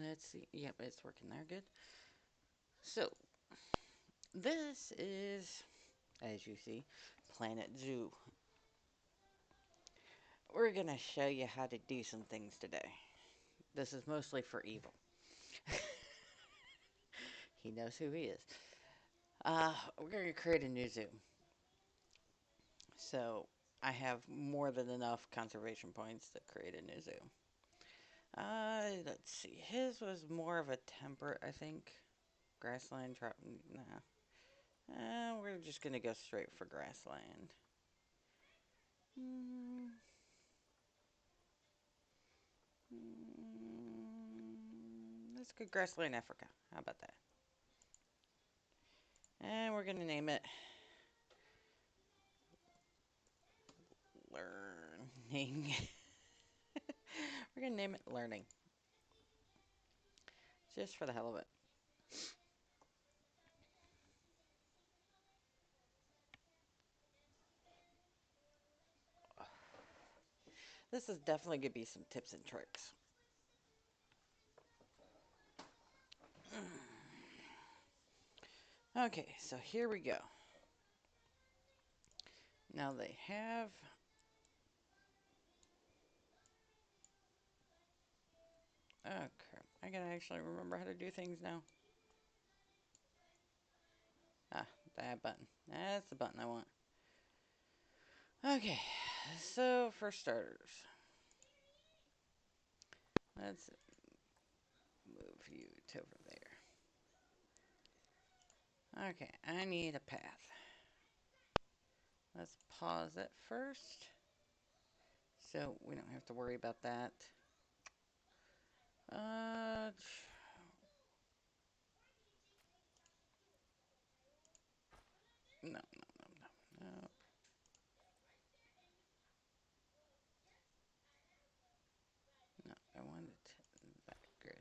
Let's see. Yep, it's working there. Good. So, this is, as you see, Planet Zoo. We're going to show you how to do some things today. This is mostly for evil. He knows who he is. We're going to create a new zoo. So, I have more than enough conservation points to create a new zoo. Let's see. His was more of a temperate, I think. Grassland, nah. We're just gonna go straight for grassland. Mm, let's go grassland, Africa. How about that? And we're gonna name it Learning. We're gonna name it Learning, just for the hell of it. This is definitely gonna be some tips and tricks. Okay, so here we go. Now they have. Oh crap! I gotta actually remember how to do things now. Ah, that button. That's the button I want. Okay, so for starters, let's move you to over there. Okay, I need a path. Let's pause it first, so we don't have to worry about that. Uh, no, no, no, no, no. No, I want it that good.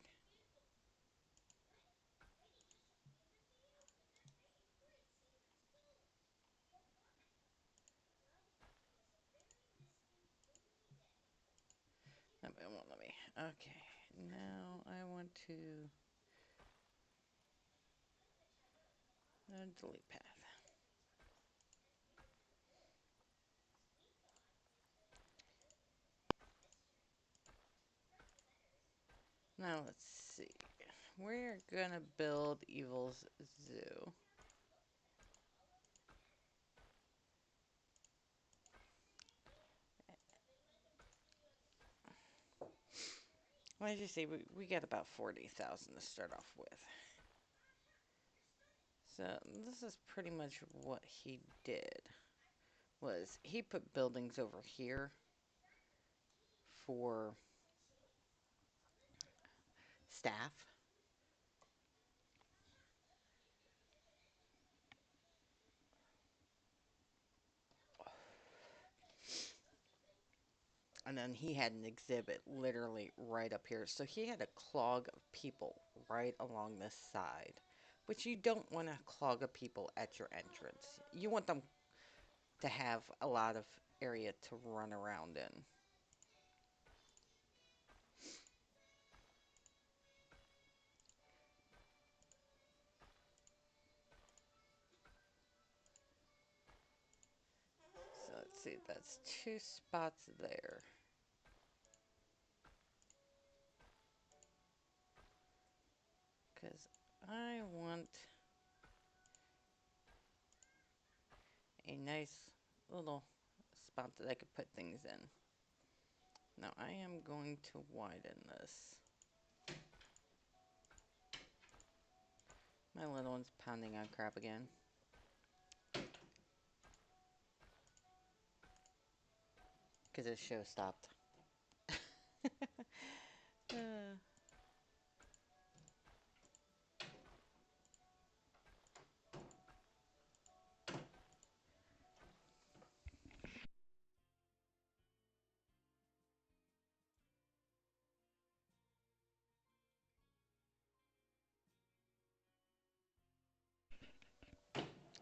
No, it won't let me. Okay, now I want to delete path. Now let's see. We're gonna build Evil's Zoo. Well, as you see, we got about 40,000 to start off with. So this is pretty much what he did. Was he put buildings over here for staff. And then he had an exhibit literally right up here. So he had a clog of people right along this side. Which you don't want to clog of people at your entrance. You want them to have a lot of area to run around in. So let's see, that's two spots there. Because I want a nice little spot that I could put things in. Now I am going to widen this. My little one's pounding on crap again. Because his show stopped. uh,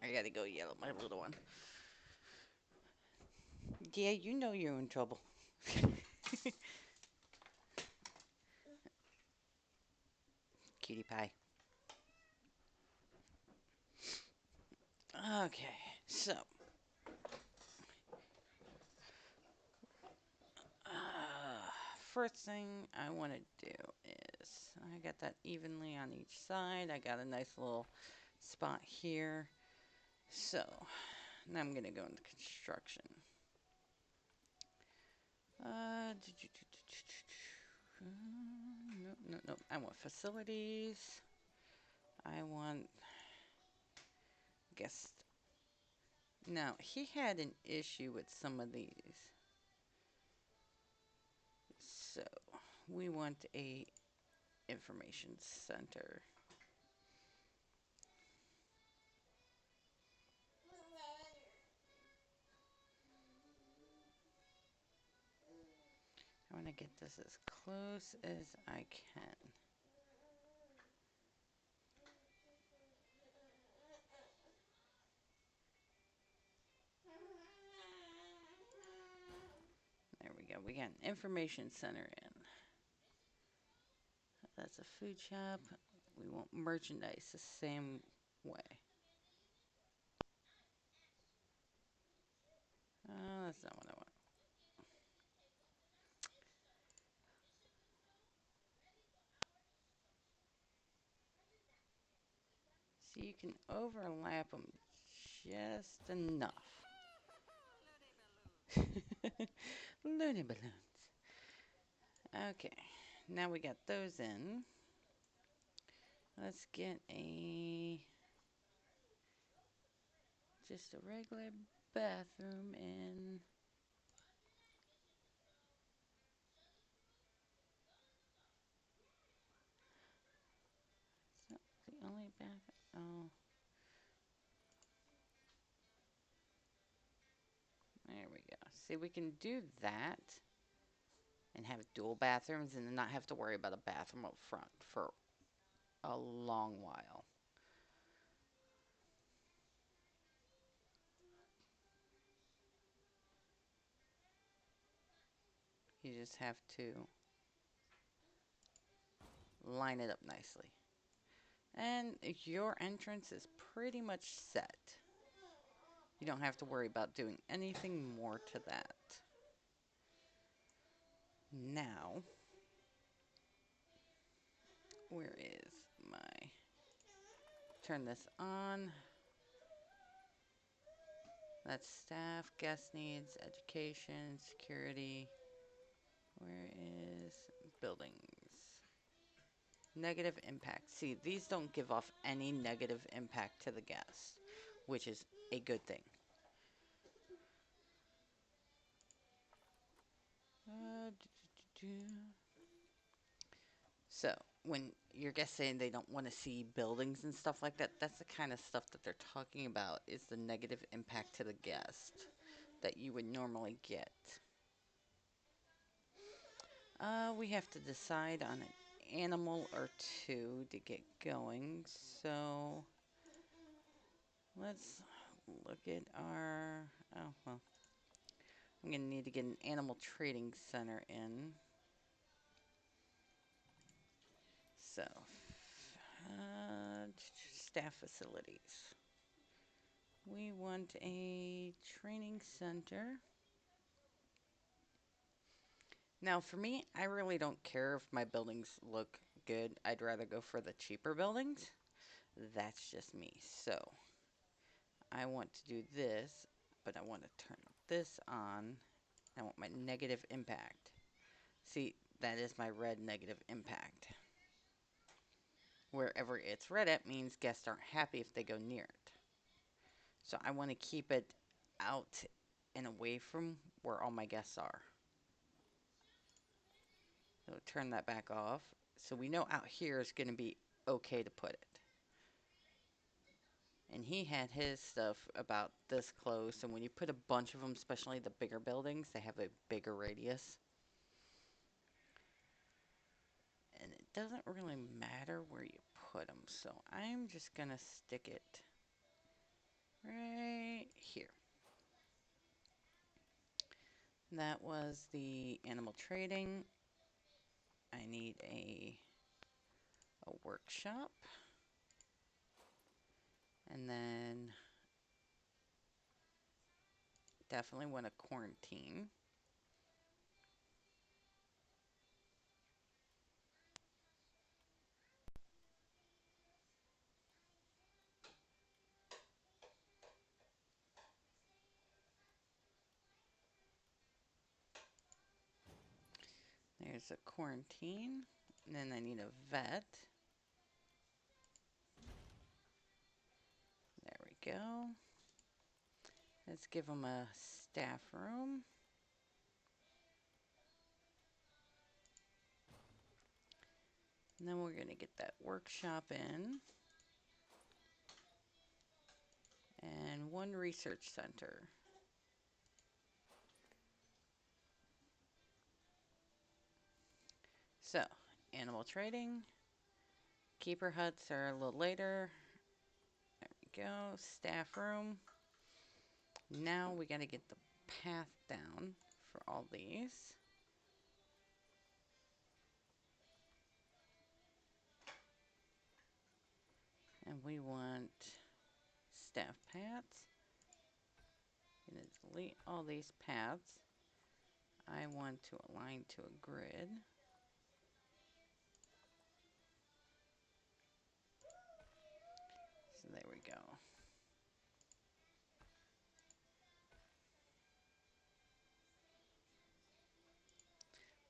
I gotta go yell at my little one. Yeah, you know you're in trouble. PewDiePie. Okay, so first thing I want to do is I got that evenly on each side. I got a nice little spot here. So now I'm gonna go into construction. No, no, no. I want facilities. I want guest. Now he had an issue with some of these, so we want a information center. I want to get this as close as I can. There we go. We got an information center in. That's a food shop. We want merchandise the same way. That's not what I want. So you can overlap them just enough. Looney balloons. Okay, now we got those in. Let's get just a regular bathroom in. It's not the only bath. Oh, there we go. See, we can do that and have dual bathrooms and not have to worry about a bathroom up front for a long while. You just have to line it up nicely. And your entrance is pretty much set. You don't have to worry about doing anything more to that. Now, where is my... Turn this on. That's staff, guest needs, education, security. Where is buildings? Negative impact. See, these don't give off any negative impact to the guests, which is a good thing. So, when your guests saying they don't want to see buildings and stuff like that, that's the kind of stuff that they're talking about is the negative impact to the guest that you would normally get. We have to decide on an animal or two to get going. So let's look at our. Oh, well. I'm going to need to get an animal trading center in. So, staff facilities. We want a training center. Now, for me, I really don't care if my buildings look good. I'd rather go for the cheaper buildings. That's just me. So, I want to do this, but I want to turn this on. I want my negative impact. See, that is my red negative impact. Wherever it's red at means guests aren't happy if they go near it. So I want to keep it out and away from where all my guests are. So turn that back off. So we know out here is going to be okay to put it. And he had his stuff about this close. And when you put a bunch of them, especially the bigger buildings, they have a bigger radius. And it doesn't really matter where you put them. So I'm just going to stick it right here. That was the animal trading. I need a workshop. And then definitely want a quarantine. There's a quarantine. And then I need a vet. There we go. Let's give them a staff room. And then we're going to get that workshop in. And one research center. So, animal trading. Keeper huts are a little later. There we go. Staff room. Now we got to get the path down for all these. And we want staff paths. I'm going to delete all these paths. I want to align to a grid. So there we go.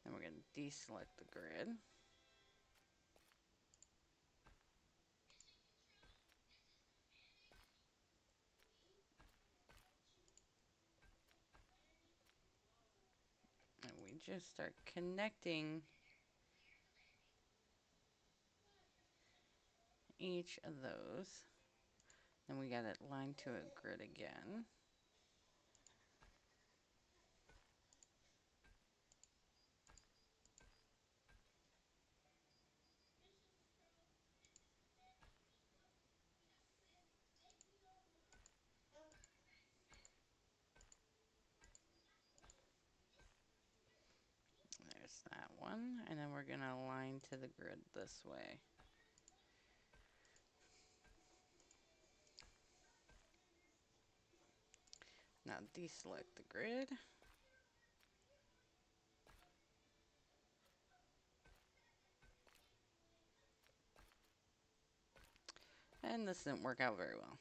Then we're going to deselect the grid. And we just start connecting each of those. Then we got it lined to a grid again. There's that one. And then we're going to align to the grid this way. Now deselect the grid. And this didn't work out very well.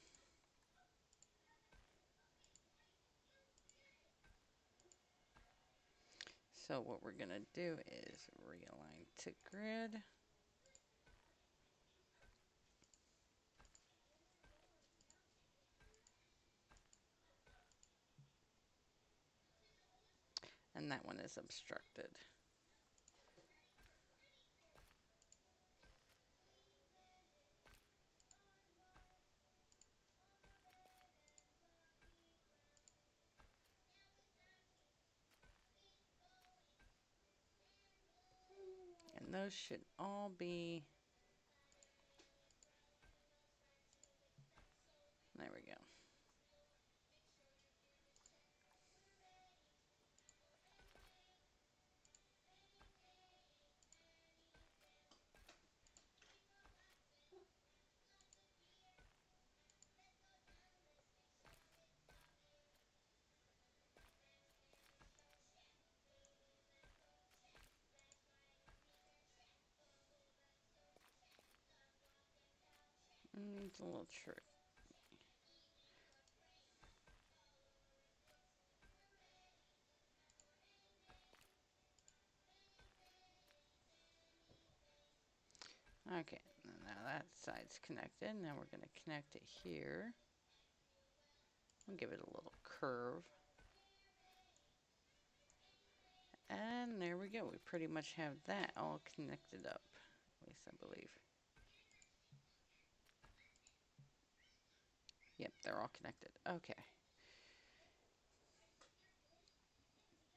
So what we're going to do is realign to grid. And that one is obstructed. And those should all be... There we go. It's a little trick. Okay, now that side's connected. Now we're going to connect it here. I'll give it a little curve. And there we go. We pretty much have that all connected up. At least I believe. Yep, they're all connected. Okay.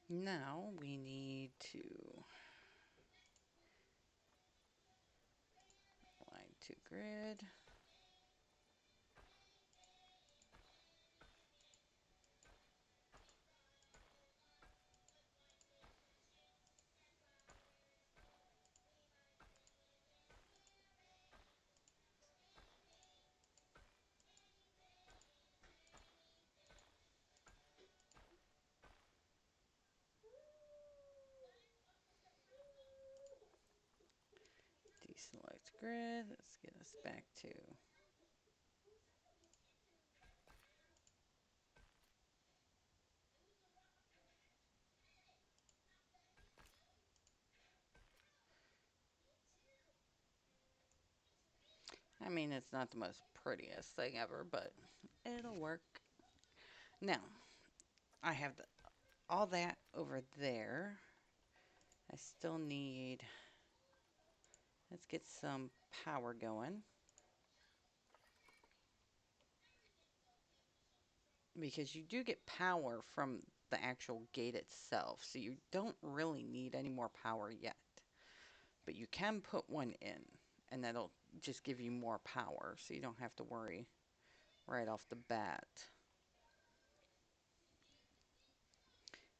Now we need to align to grid. Select grid. Let's get us back to... I mean, it's not the most prettiest thing ever, but it'll work. Now, I have all that over there. I still need... Let's get some power going. Because you do get power from the actual gate itself, so you don't really need any more power yet. But you can put one in, and that'll just give you more power, so you don't have to worry right off the bat.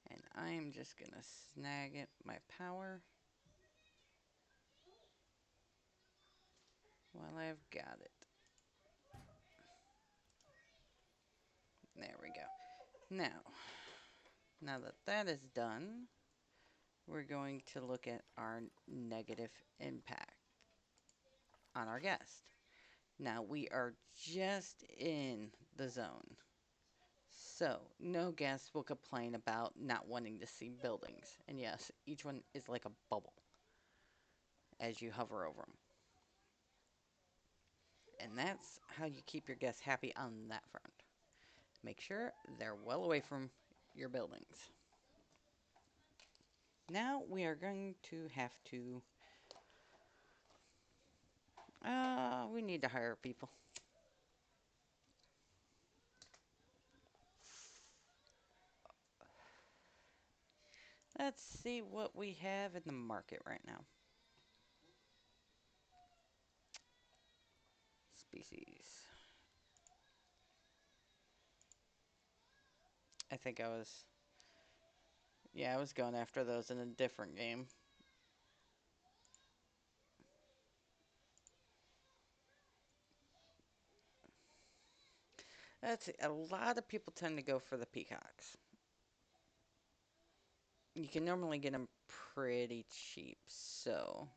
And I'm just gonna snag it, my power, while I've got it. There we go. Now that that is done, we're going to look at our negative impact on our guest. Now we are just in the zone. So, no guest will complain about not wanting to see buildings. And yes, each one is like a bubble as you hover over them. And that's how you keep your guests happy on that front. Make sure they're well away from your buildings. Now we are going to have to... we need to hire people. Let's see what we have in the market right now. Species. I think I was... Yeah, I was going after those in a different game. That's a lot of people tend to go for the peacocks. You can normally get them pretty cheap, so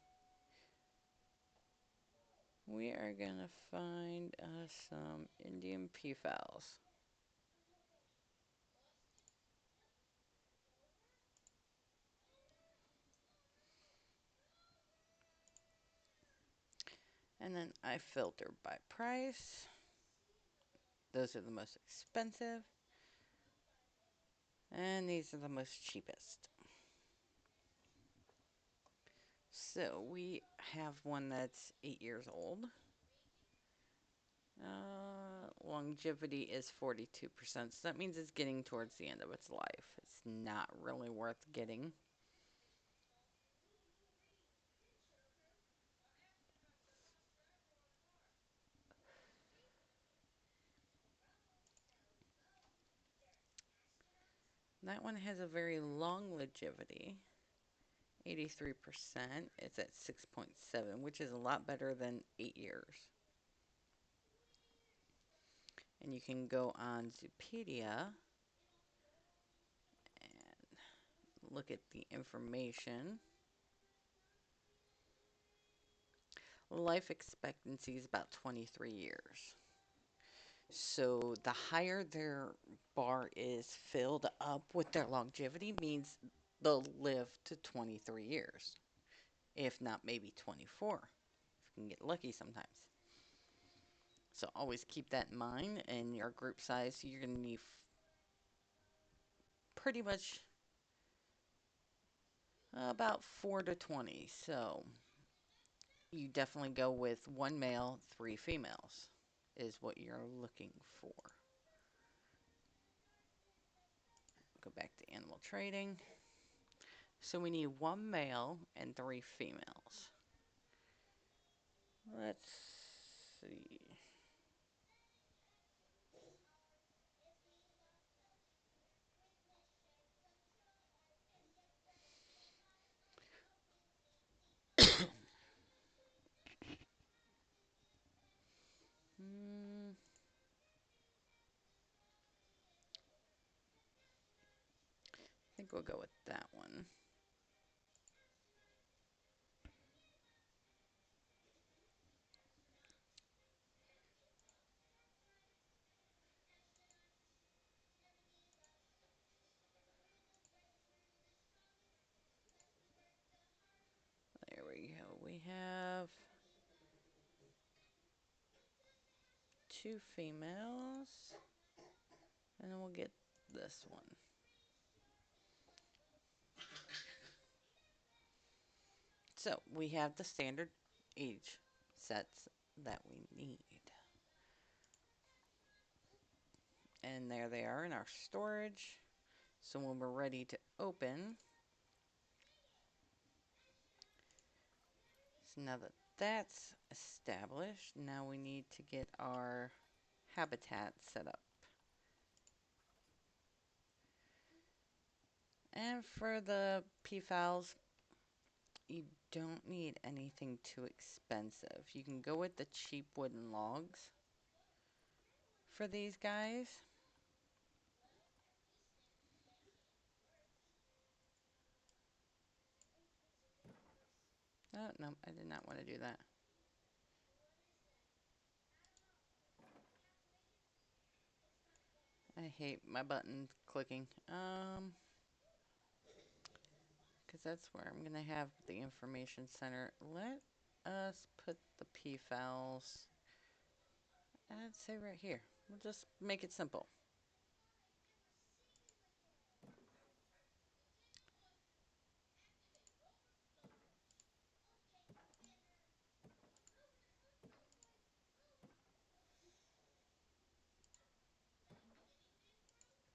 we are gonna find us some Indian peafowls. And then I filter by price. Those are the most expensive. And these are the most cheapest. So we have one that's 8 years old. Longevity is 42%. So that means it's getting towards the end of its life. It's not really worth getting. That one has a very long longevity. 83%. It's at 6.7, which is a lot better than 8 years. And you can go on Zoopedia and look at the information. Life expectancy is about 23 years. So the higher their bar is filled up with their longevity means they'll live to 23 years. If not, maybe 24. If you can get lucky sometimes. So always keep that in mind. And your group size, you're going to need pretty much about 4 to 20. So you definitely go with 1 male, 3 females is what you're looking for. Go back to animal trading. So we need 1 male and 3 females. Let's see. I think we'll go with that one. 2 females. And then we'll get this one. So we have the standard age sets that we need. And there they are in our storage. So when we're ready to open, so now that that's established, now we need to get our habitat set up. And for the PFALs, you don't need anything too expensive. You can go with the cheap wooden logs for these guys. Oh, no, I did not want to do that. I hate my button clicking. Because that's where I'm going to have the information center. Let us put the PFALs, I'd say right here. We'll just make it simple.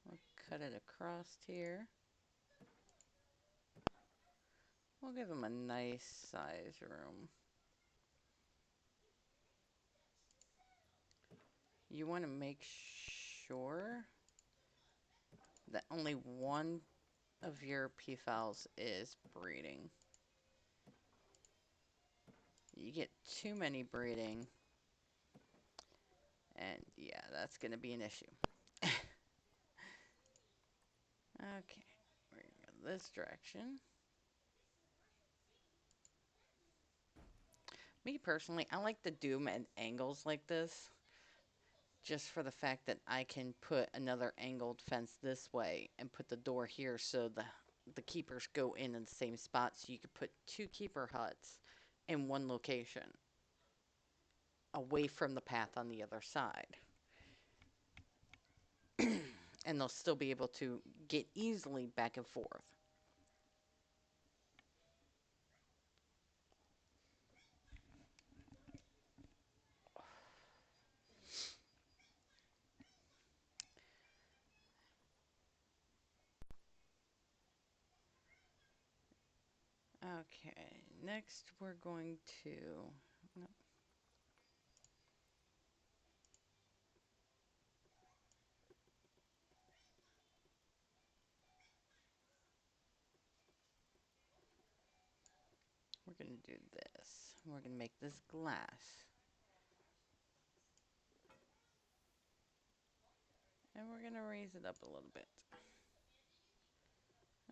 We'll cut it across here. We'll give them a nice size room. You want to make sure that only one of your PFALs is breeding. You get too many breeding, and yeah, that's going to be an issue. Okay, we're going to go this direction. Me personally, I like to do them at angles like this, just for the fact that I can put another angled fence this way and put the door here so the keepers go in the same spot, so you could put 2 keeper huts in one location away from the path on the other side. And they'll still be able to get easily back and forth. Okay, next we're going to... No. We're going to do this. We're going to make this glass. And we're going to raise it up a little bit.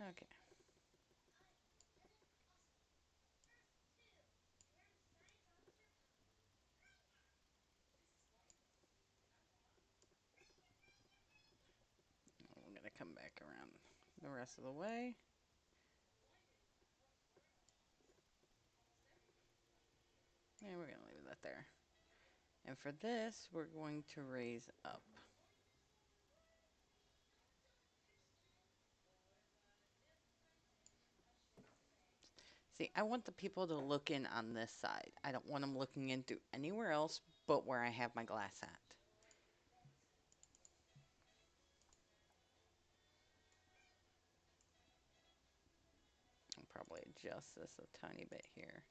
Okay. We're going to come back around the rest of the way. And we're going to leave that there. And for this, we're going to raise up. See, I want the people to look in on this side. I don't want them looking into anywhere else but where I have my glass at. I'll probably adjust this a tiny bit here.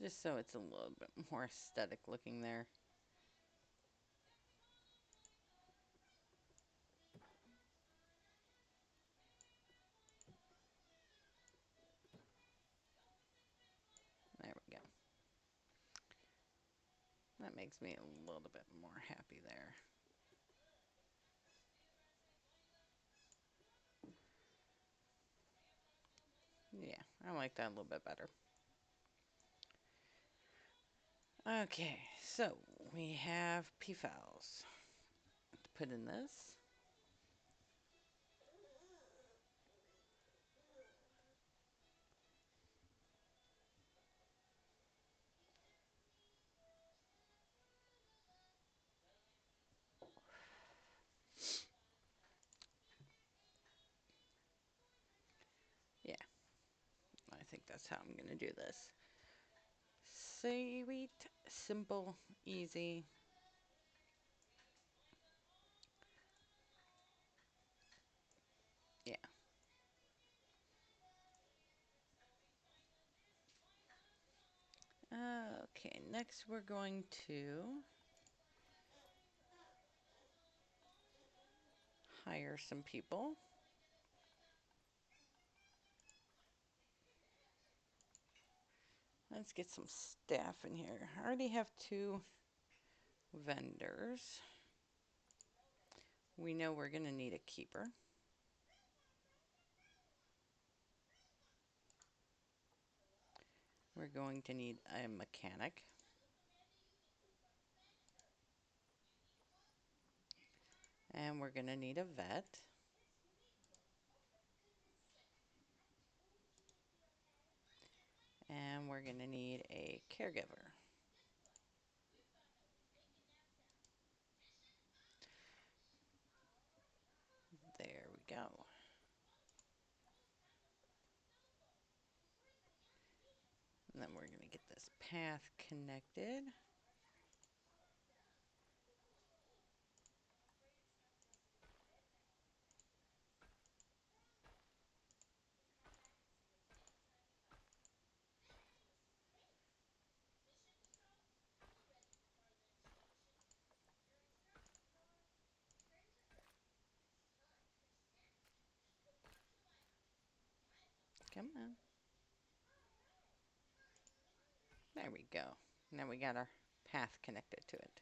Just so it's a little bit more aesthetic looking there. There we go. That makes me a little bit more happy there. Yeah, I like that a little bit better. Okay, so we have peafowls to put in this. Yeah, I think that's how I'm gonna do this. Sweet, simple, easy. Yeah. Okay, next we're going to hire some people. Let's get some staff in here. I already have 2 vendors. We know we're going to need a keeper. We're going to need a mechanic. And we're going to need a vet. And we're going to need a caregiver. There we go. And then we're going to get this path connected. Come on. There we go. Now we got our path connected to it.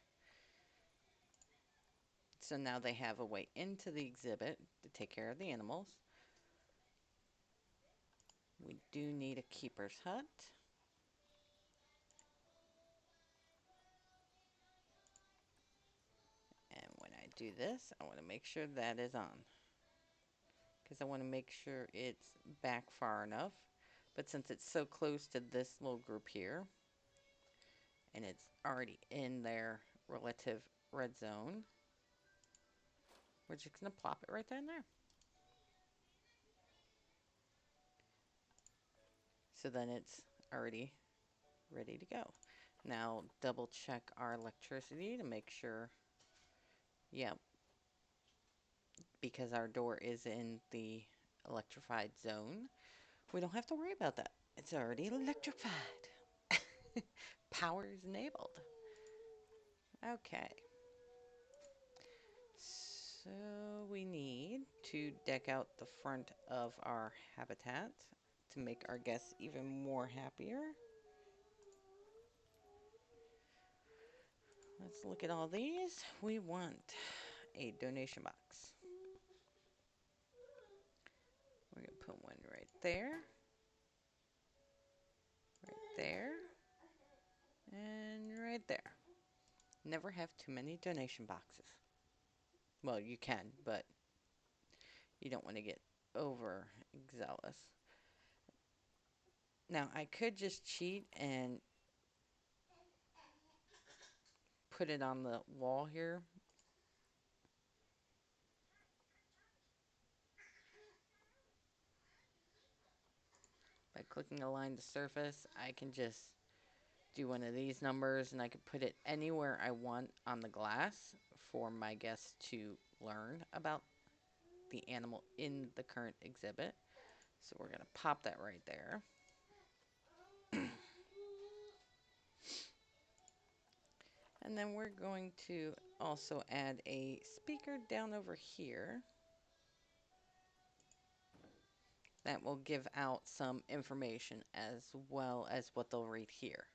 So now they have a way into the exhibit to take care of the animals. We do need a keeper's hut. And when I do this, I want to make sure that is on. Because I want to make sure it's back far enough. But since it's so close to this little group here, and it's already in their relative red zone, we're just going to plop it right down there. So then it's already ready to go. Now double check our electricity to make sure, yeah, because our door is in the electrified zone, we don't have to worry about that. It's already electrified. Power is enabled. Okay. So we need to deck out the front of our habitat to make our guests even more happier. Let's look at all these. We want a donation box. We're going to put one right there, right there, and right there. Never have too many donation boxes. Well, you can, but you don't want to get over zealous. Now, I could just cheat and put it on the wall here. By clicking align the surface, I can just do one of these numbers and I can put it anywhere I want on the glass for my guests to learn about the animal in the current exhibit. So we're going to pop that right there. And then we're going to also add a speaker down over here that will give out some information as well as what they'll read here.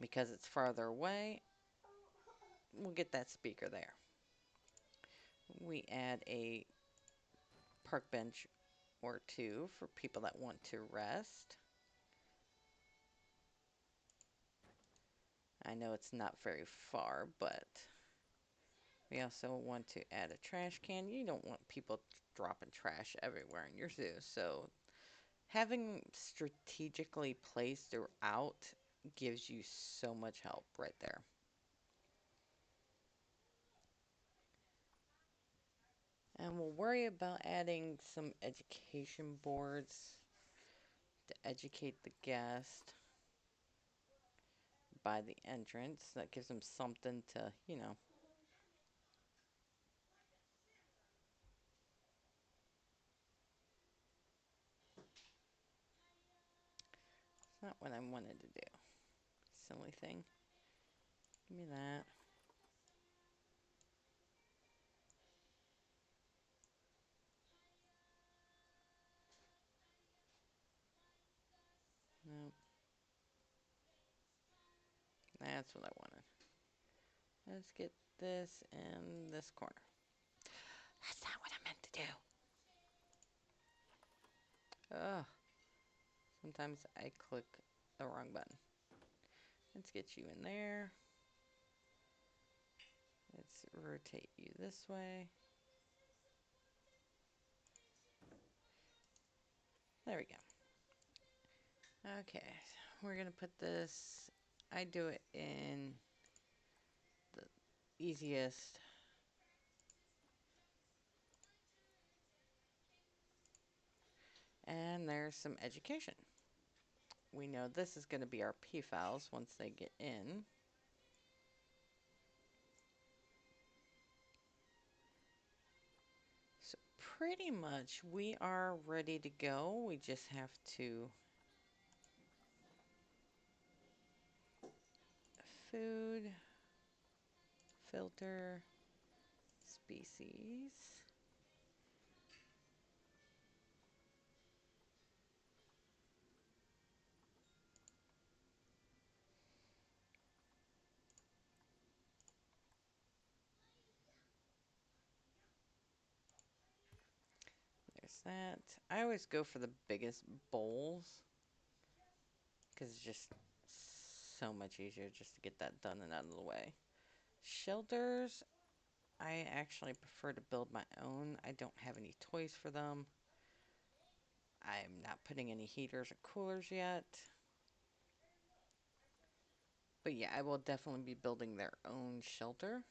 Because it's farther away, we'll get that speaker there. We add a park bench or 2 for people that want to rest. I know it's not very far, but we also want to add a trash can. You don't want people dropping trash everywhere in your zoo, so having strategically placed throughout gives you so much help right there. And we'll worry about adding some education boards to educate the guest by the entrance. That gives them something to, it's not what I wanted to do. Silly thing. Give me that. Nope. That's what I wanted. Let's get this in this corner. That's not what I meant to do. Ugh. Sometimes I click the wrong button. Let's get you in there. Let's rotate you this way. There we go. Okay, we're gonna put this. I do it in the easiest. And there's some education. We know this is going to be our P files once they get in. So pretty much we are ready to go. We just have to food, filter, species. There's that. I always go for the biggest bowls because it's just so much easier just to get that done and out of the way. Shelters, I actually prefer to build my own. I don't have any toys for them. I'm not putting any heaters or coolers yet. But yeah, I will definitely be building their own shelter.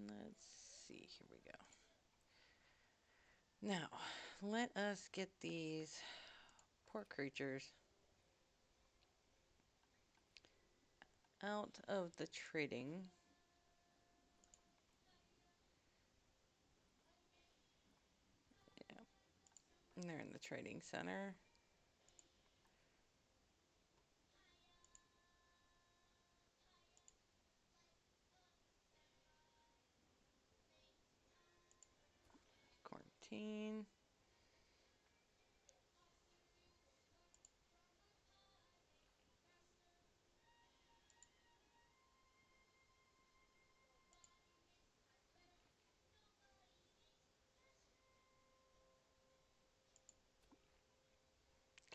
Let's see, here we go. Now, let us get these poor creatures out of the trading. Yeah, and they're in the trading center. Quarantine.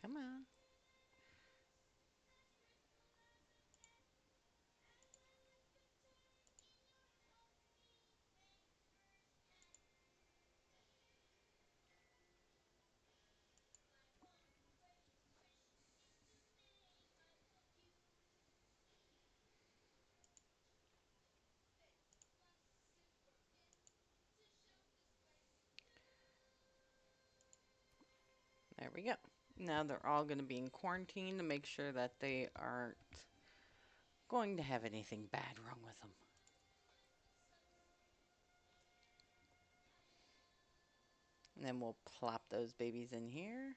Come on. There we go. Now they're all going to be in quarantine to make sure that they aren't going to have anything bad wrong with them. And then we'll plop those babies in here.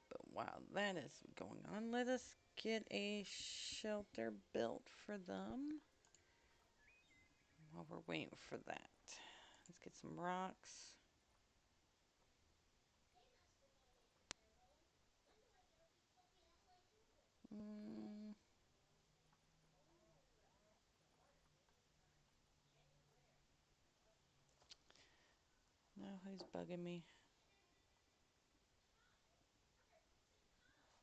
But while that is going on, let us get a shelter built for them. While we're waiting for that, let's get some rocks. Mm, Oh, who's bugging me?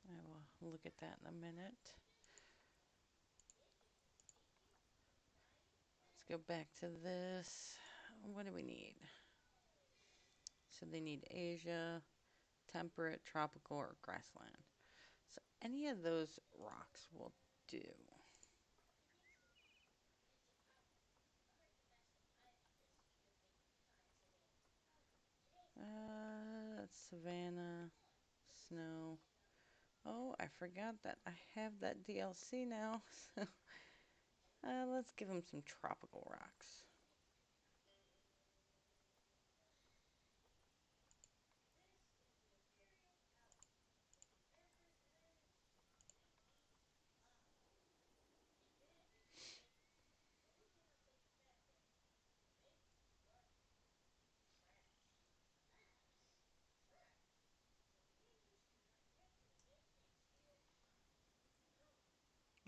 I will look at that in a minute. Let's go back to this. What do we need? So they need Asia, temperate, tropical, or grassland. So any of those rocks will do. Savannah, snow. Oh, I forgot that I have that DLC now. So let's give them some tropical rocks.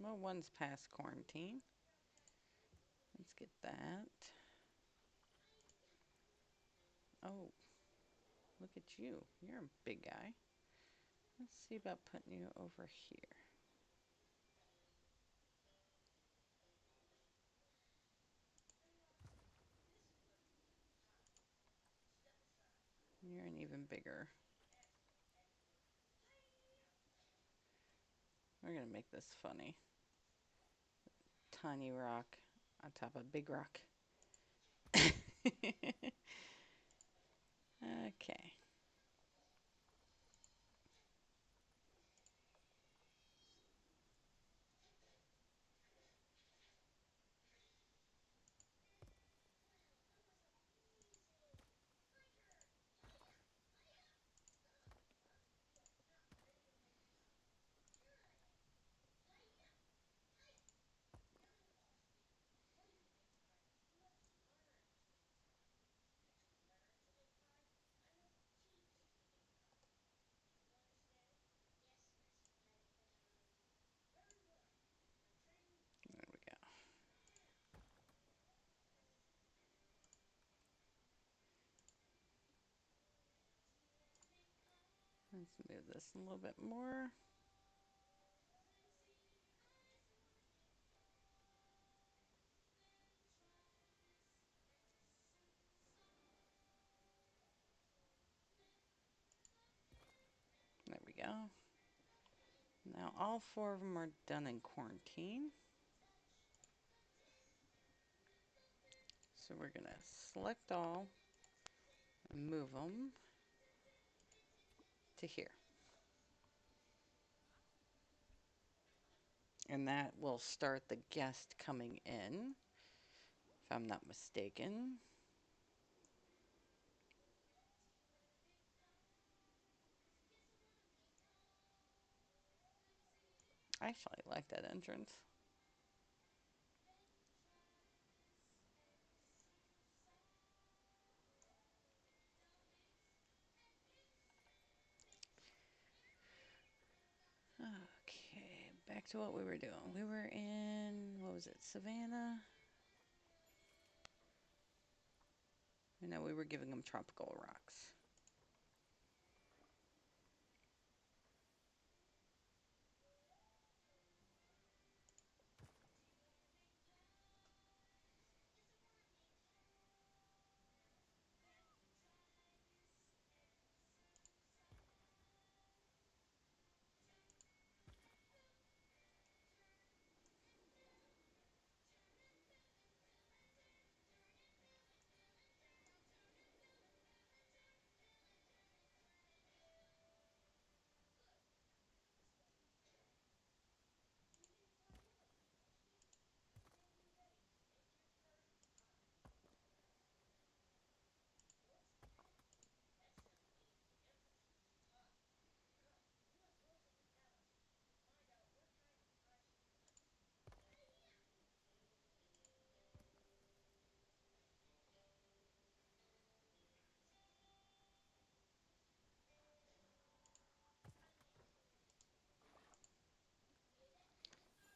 Well, one's past quarantine. Let's get that. Oh, look at you. You're a big guy. Let's see about putting you over here. You're an even bigger. We're going to make this funny. Tiny rock on top of big rock. Okay. There we go. Let's move this a little bit more. There we go. Now all four of them are done in quarantine. So we're going to select all and move them to here. And that will start the guest coming in, if I'm not mistaken. I actually like that entrance. Okay, back to what we were doing. We were in, what was it, Savannah? No, we were giving them tropical rocks.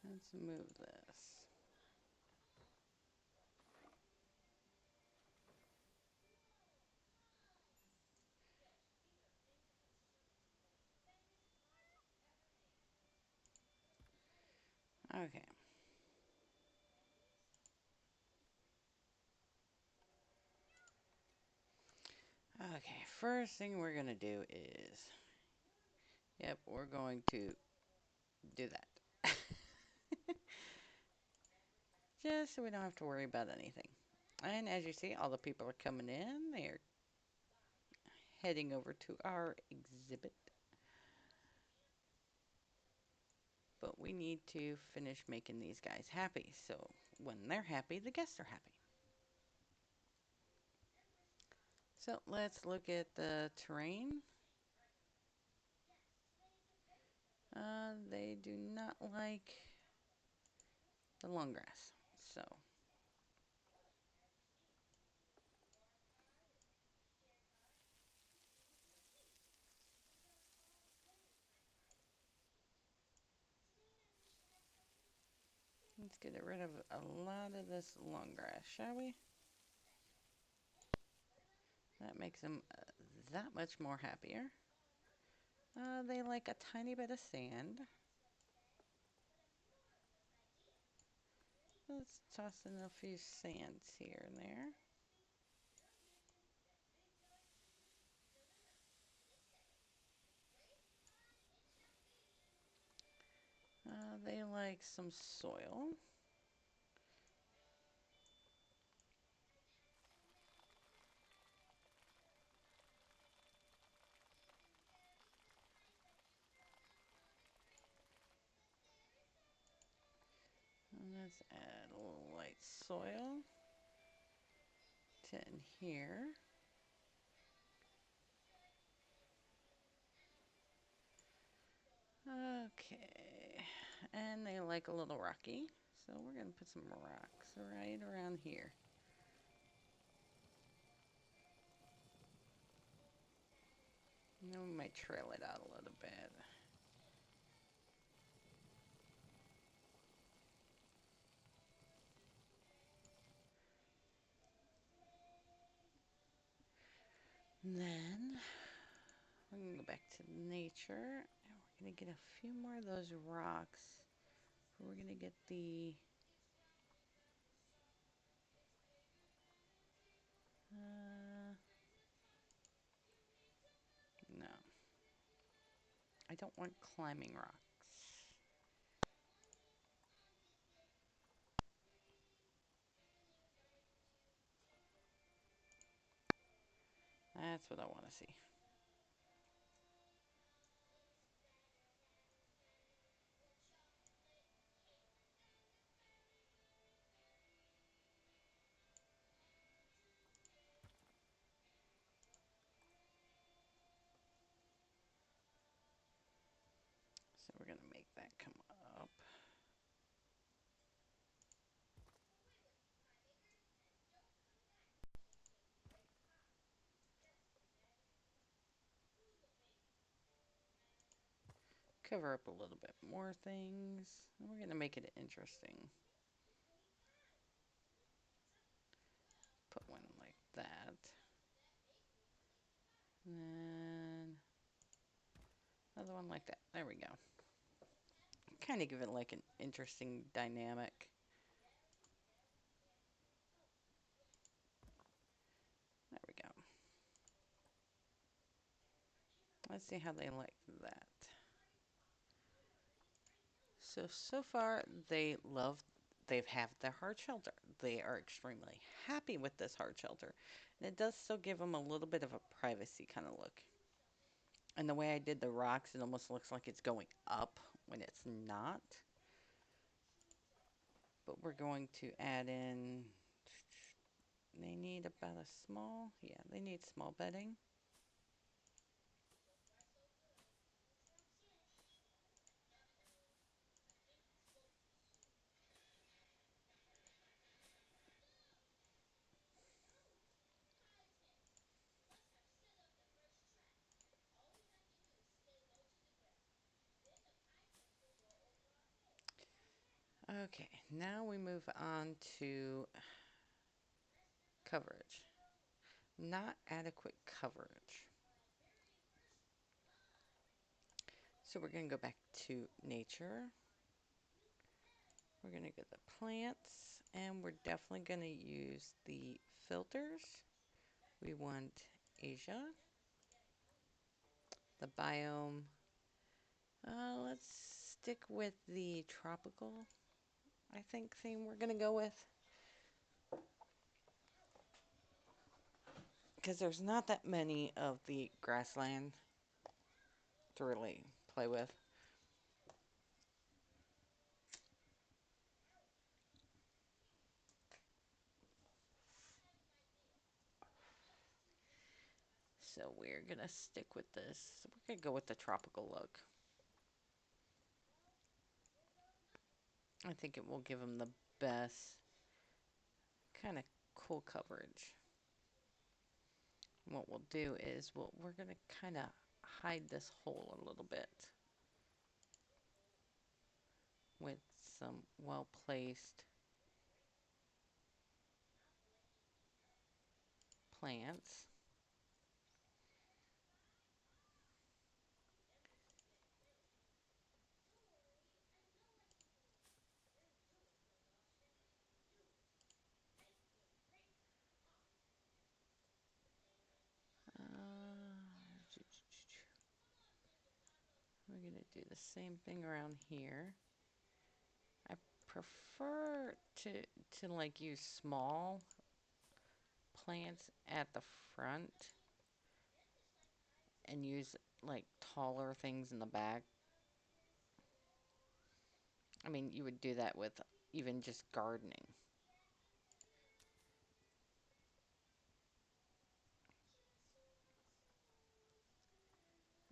Let's move this. Okay. Okay, first thing we're gonna do is, yep, we're going to do that. Just so we don't have to worry about anything. And as you see, all the people are coming in. They're heading over to our exhibit. But we need to finish making these guys happy. So when they're happy, the guests are happy. So let's look at the terrain. They do not like the long grass. So let's get rid of a lot of this long grass, shall we? That makes them that much more happier. They like a tiny bit of sand. Let's toss in a few sands here and there. They like some soil. And let's add a little light soil to in here. Okay. And they like a little rocky. So we're going to put some rocks right around here. And then we might trail it out a little bit. Then we're going to go back to nature. And we're going to get a few more of those rocks. We're going to get the... no. I don't want climbing rocks. That's what I want to see. So we're going to make that come up. Cover up a little bit more things. And we're going to make it interesting. Put one like that. And then another one like that. There we go. Kind of give it like an interesting dynamic. There we go. Let's see how they like that. So far they've have their hard shelter. They are extremely happy with this hard shelter. And it does still give them a little bit of a privacy kind of look. And the way I did the rocks, it almost looks like it's going up when it's not. But we're going to add in, they need about a small, yeah, they need small bedding. Okay, now we move on to coverage. Not adequate coverage. So we're going to go back to nature. We're going to get the plants, and we're definitely going to use the filters. We want Asia, the biome. Let's stick with the tropical, I think, theme we're going to go with. Because there's not that many of the grassland to really play with. So we're going to stick with this. We're going to go with the tropical look. I think it will give them the best kind of cool coverage. What we'll do is we're going to kind of hide this hole a little bit with some well-placed plants. We're going to do the same thing around here. I prefer to like use small plants at the front and use like taller things in the back. I mean, you would do that with even just gardening.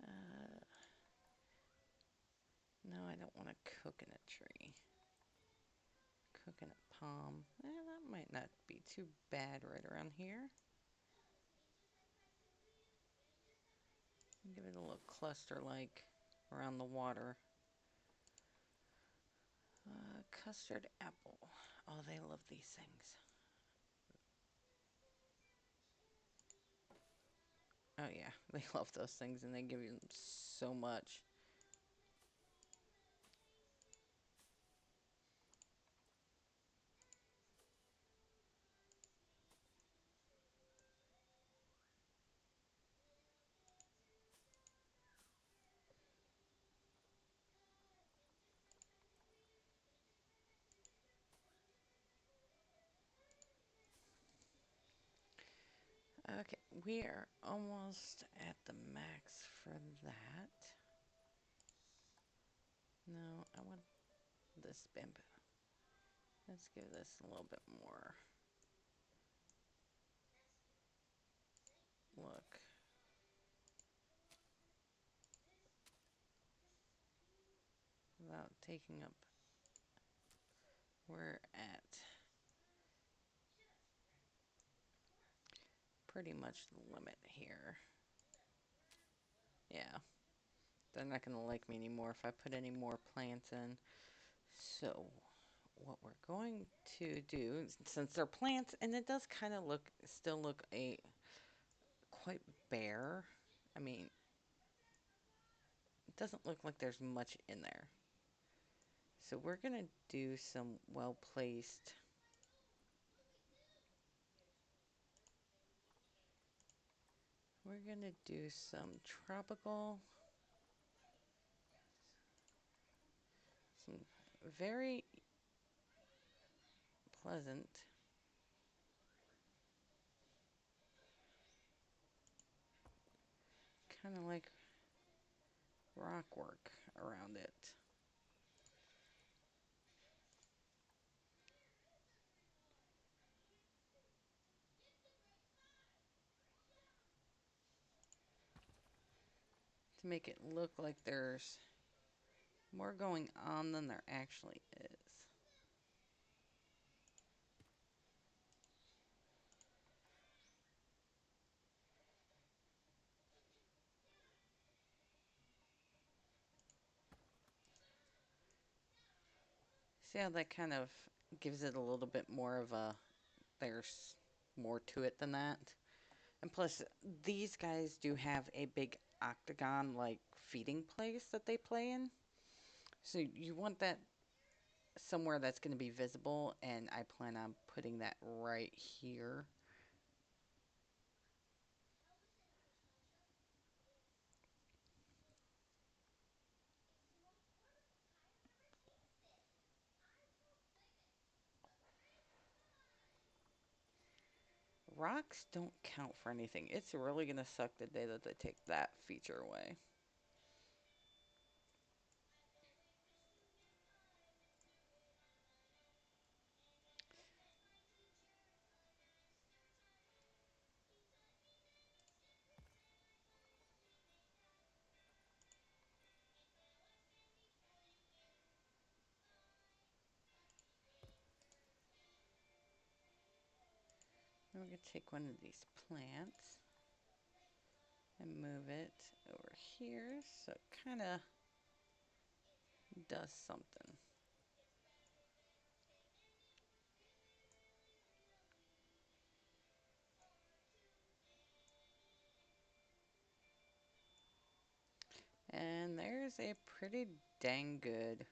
Uh, no, I don't want a coconut tree. Coconut palm. That might not be too bad right around here. Give it a little cluster like around the water. Custard apple. Oh, they love these things. Oh yeah, they love those things and they give you so much. Okay, we are almost at the max for that. No, I want this bamboo. Let's give this a little bit more look. Without taking up, we're at pretty much the limit here. Yeah, they're not going to like me anymore if I put any more plants in. So what we're going to do, since they're plants, and it does kind of still look quite bare. I mean, it doesn't look like there's much in there. So we're going to do some well-placed we're going to do some tropical, some very pleasant kind of like rock work around it. To make it look like there's more going on than there actually is. See how that kind of gives it a little bit more of a, there's more to it than that. And plus, these guys do have a big octagon like feeding place that they play in. So you want that somewhere that's going to be visible, and I plan on putting that right here. Rocks don't count for anything. It's really going to suck the day that they take that feature away. We're going to take one of these plants and move it over here so it kind of does something. And there's a pretty dang good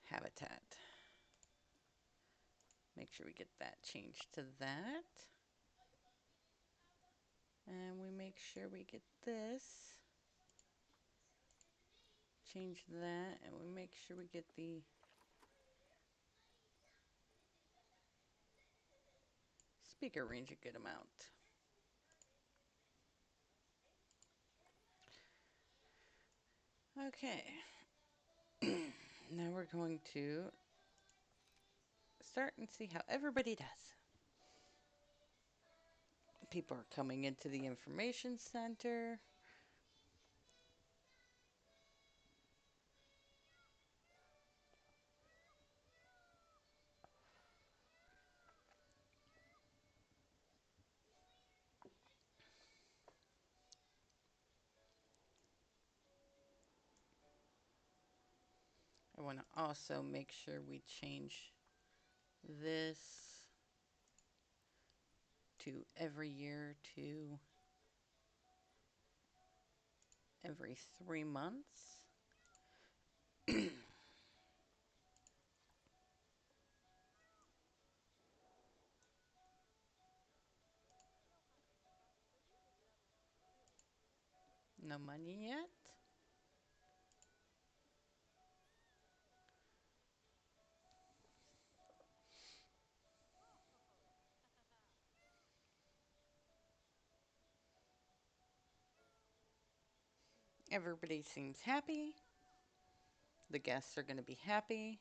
habitat. Make sure we get that changed to that. And we make sure we get this. Change that. And we make sure we get the speaker range a good amount. Okay. Now we're going to start and see how everybody does. People are coming into the information center. I want to also make sure we change this to every year to every 3 months. No money yet. Everybody seems happy. The guests are going to be happy.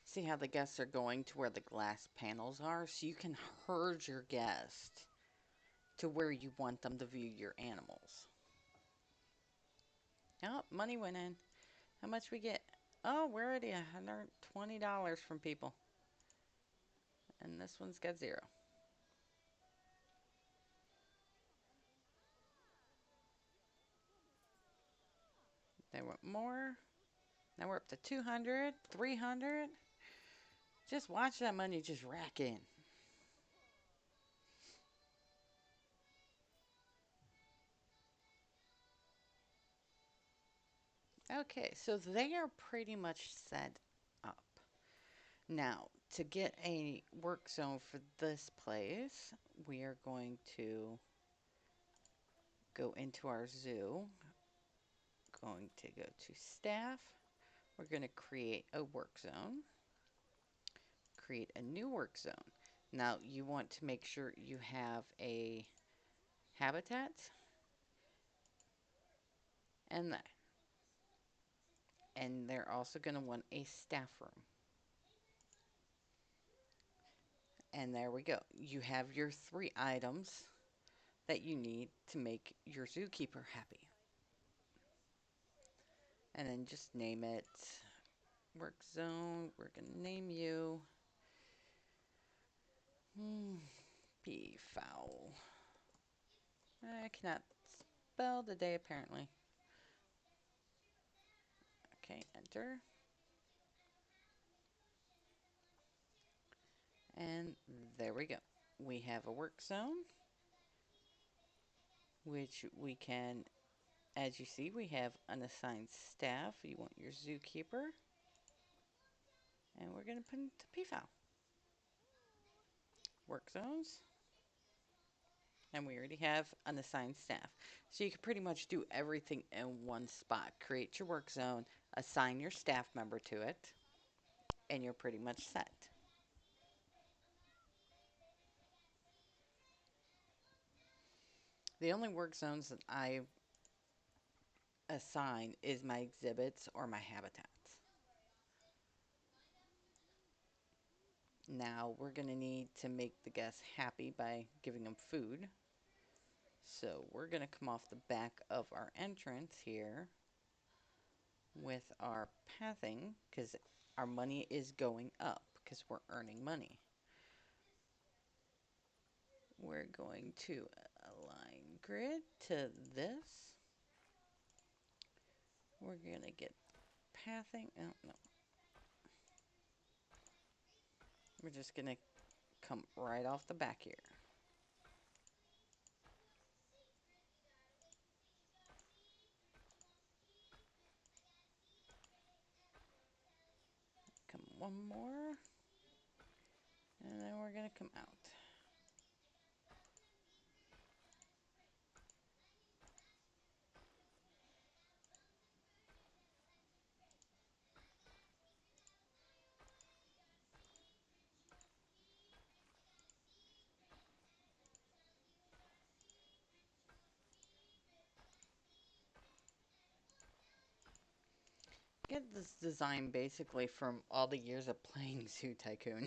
See how the guests are going to where the glass panels are, so you can herd your guest to where you want them to view your animals. Oh, money went in. How much we get? Oh, we're already $120 from people. And this one's got zero. They want more. Now we're up to 200, 300. Just watch that money just rack in. Okay, so they are pretty much set up. Now, to get a work zone for this place, we are going to go into our zoo. Going to go to staff. We're going to create a work zone. Create a new work zone. Now, you want to make sure you have a habitat and that. And they're also going to want a staff room. And there we go. You have your 3 items that you need to make your zookeeper happy. And then just name it Work zone. We're going to name you Peafowl. I cannot spell the day apparently. Okay, enter. And there we go. We have a work zone, which we can, as you see, we have unassigned staff. You want your zookeeper. And we're going to put into Peafowl. Work zones. And we already have unassigned staff. So you can pretty much do everything in one spot. Create your work zone, assign your staff member to it, and you're pretty much set. The only work zones that I assign is my exhibits or my habitats. Now we're going to need to make the guests happy by giving them food. So we're going to come off the back of our entrance here with our pathing because our money is going up because we're earning money. We're going to align grid to this. We're going to get pathing. Oh, no. We're just going to come right off the back here. Come one more. And then we're going to come out. Get this design basically from all the years of playing Zoo Tycoon.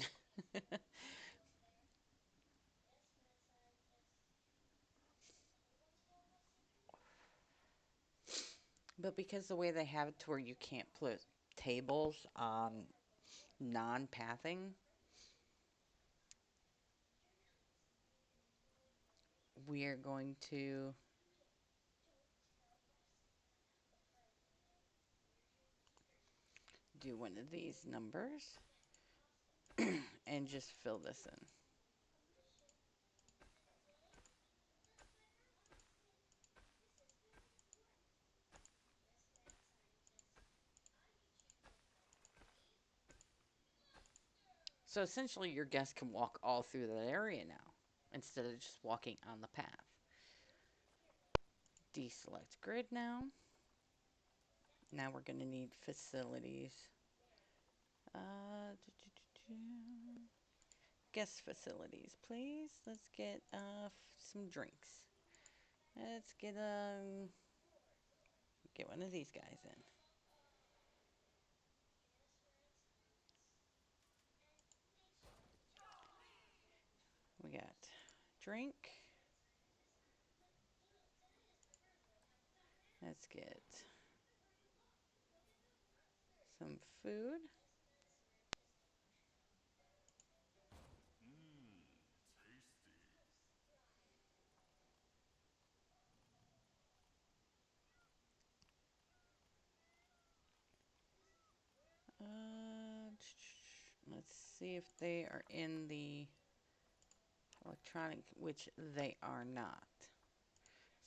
But because the way they have it to where you can't put tables on non-pathing, we are going to do one of these numbers and just fill this in. So essentially your guests can walk all through that area now instead of just walking on the path. Deselect grid now. Now we're going to need facilities. Uh, Guest facilities, please. Let's get some drinks. Let's get one of these guys in. We got drink. Let's get some food. Let's see if they are in the electronic, which they are not.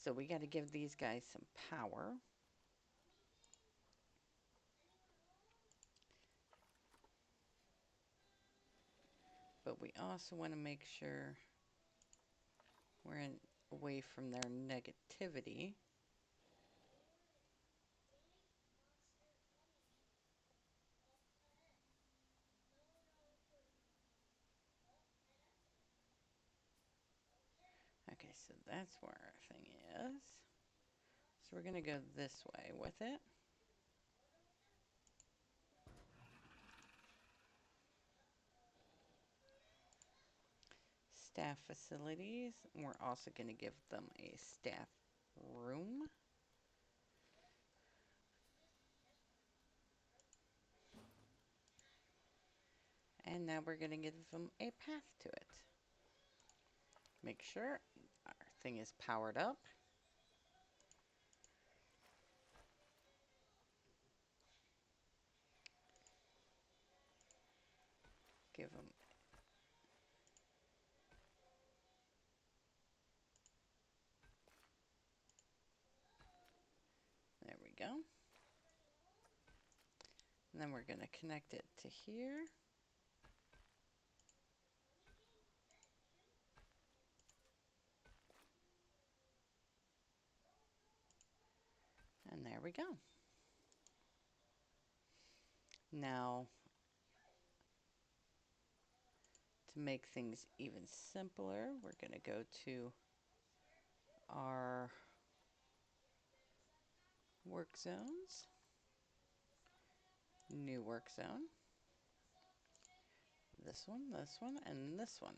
So we got to give these guys some power. But we also want to make sure we're away from their negativity. Okay, so that's where our thing is. So we're going to go this way with it. Staff facilities. We're also going to give them a staff room. And now we're going to give them a path to it. Make sure our thing is powered up. Give them. There we go. And then we're going to connect it to here. And there we go. Now, to make things even simpler, we're going to go to our work zones. New work zone. This one, and this one.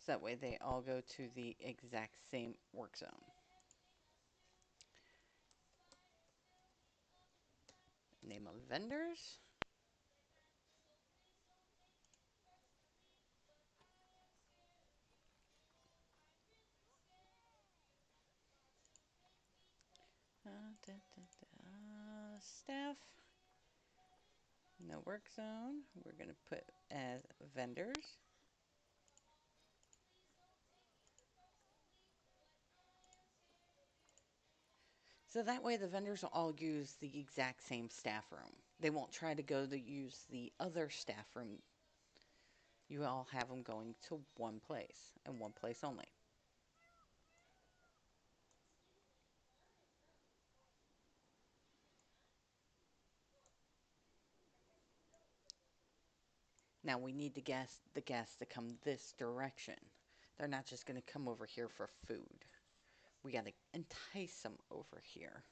So that way they all go to the exact same work zone. Name of vendors. Staff. No work zone. We're going to put as vendors. So that way the vendors will all use the exact same staff room. They won't try to go to use the other staff room. You all have them going to one place and one place only. Now we need the guests to come this direction. They're not just going to come over here for food. We got to entice them over here.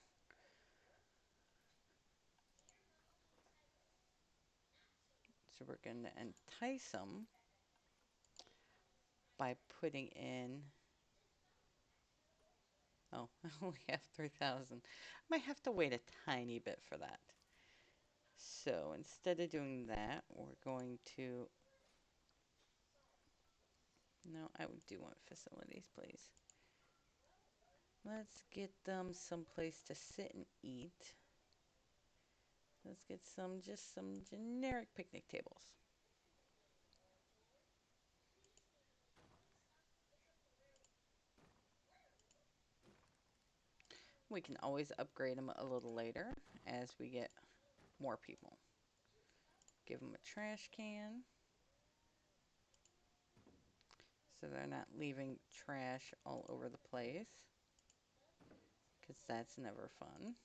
So we're going to entice them by putting in. Oh, I only have 3,000. I might have to wait a tiny bit for that. So instead of doing that, we're going to. No, I do want facilities, please. Let's get them someplace to sit and eat. Let's get just some generic picnic tables. We can always upgrade them a little later as we get more people. Give them a trash can so they're not leaving trash all over the place, because that's never fun.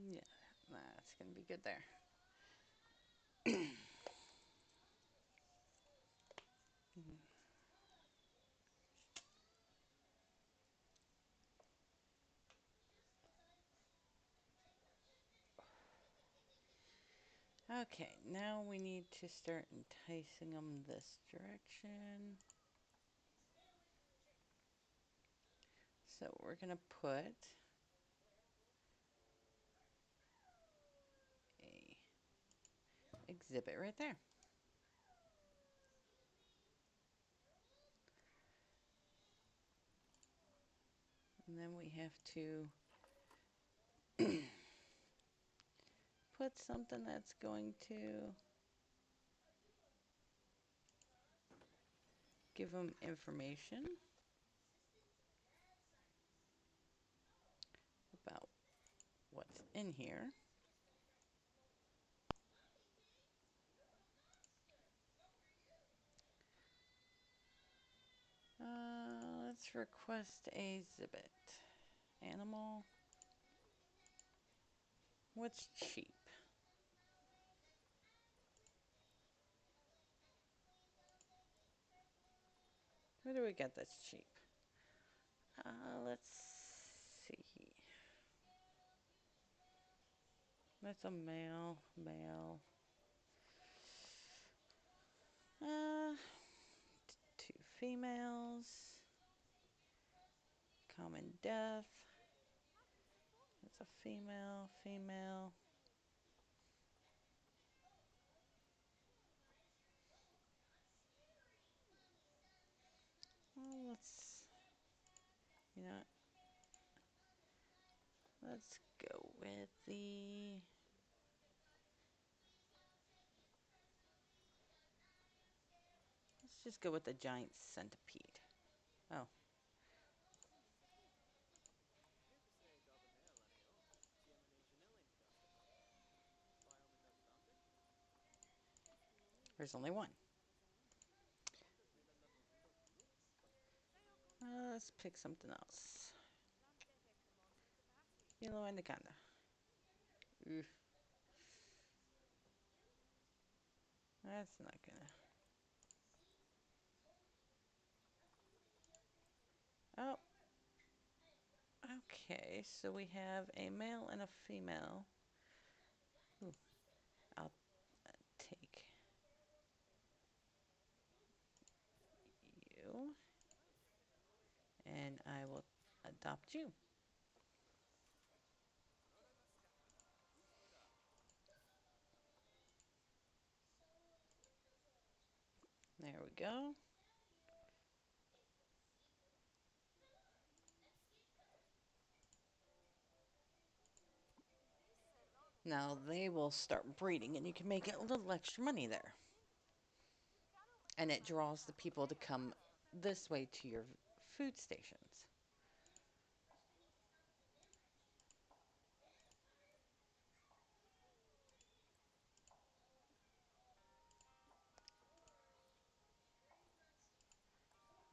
Yeah, that's going to be good there. Okay, now we need to start enticing them this direction. So we're going to put a exhibit right there. And then we have to put something that's going to give them information about what's in here. Let's request a exhibit. Animal. What's cheap? Who do we get that's cheap? Let's see. That's a male, male. Uh, two females. Common death. That's a female, female. Well, you know, let's go with let's just go with the giant centipede. Oh, there's only one. Let's pick something else. Yellow anaconda. Oof, that's not gonna. Oh, okay. So we have a male and a female. Ooh, I'll take you, and I will adopt you. There we go. Now they will start breeding, and you can make a little extra money there. And it draws the people to come this way to your food stations.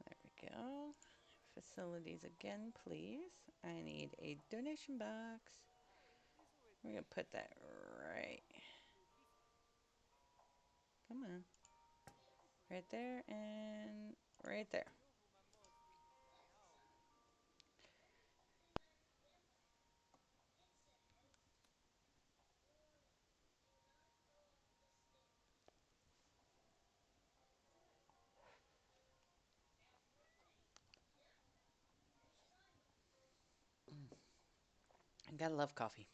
There we go. Facilities again, please. I need a donation box. We're going to put that right. Come on. Right there and right there. I gotta love coffee.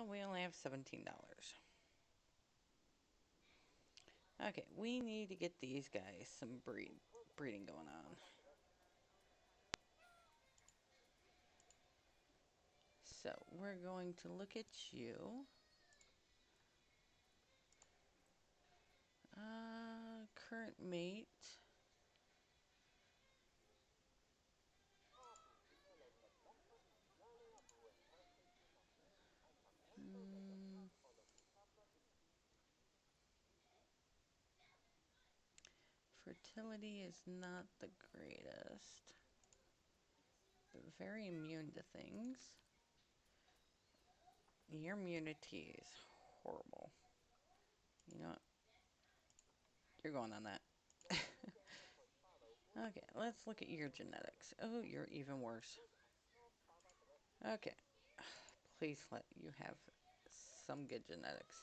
We only have $17. Okay, we need to get these guys some breeding going on. So we're going to look at you. Current mate. Mm, fertility is not the greatest, but very immune to things. Your immunity is horrible. You know what? You're going on that. Okay, let's look at your genetics. Oh, you're even worse. Okay, please let you have some good genetics.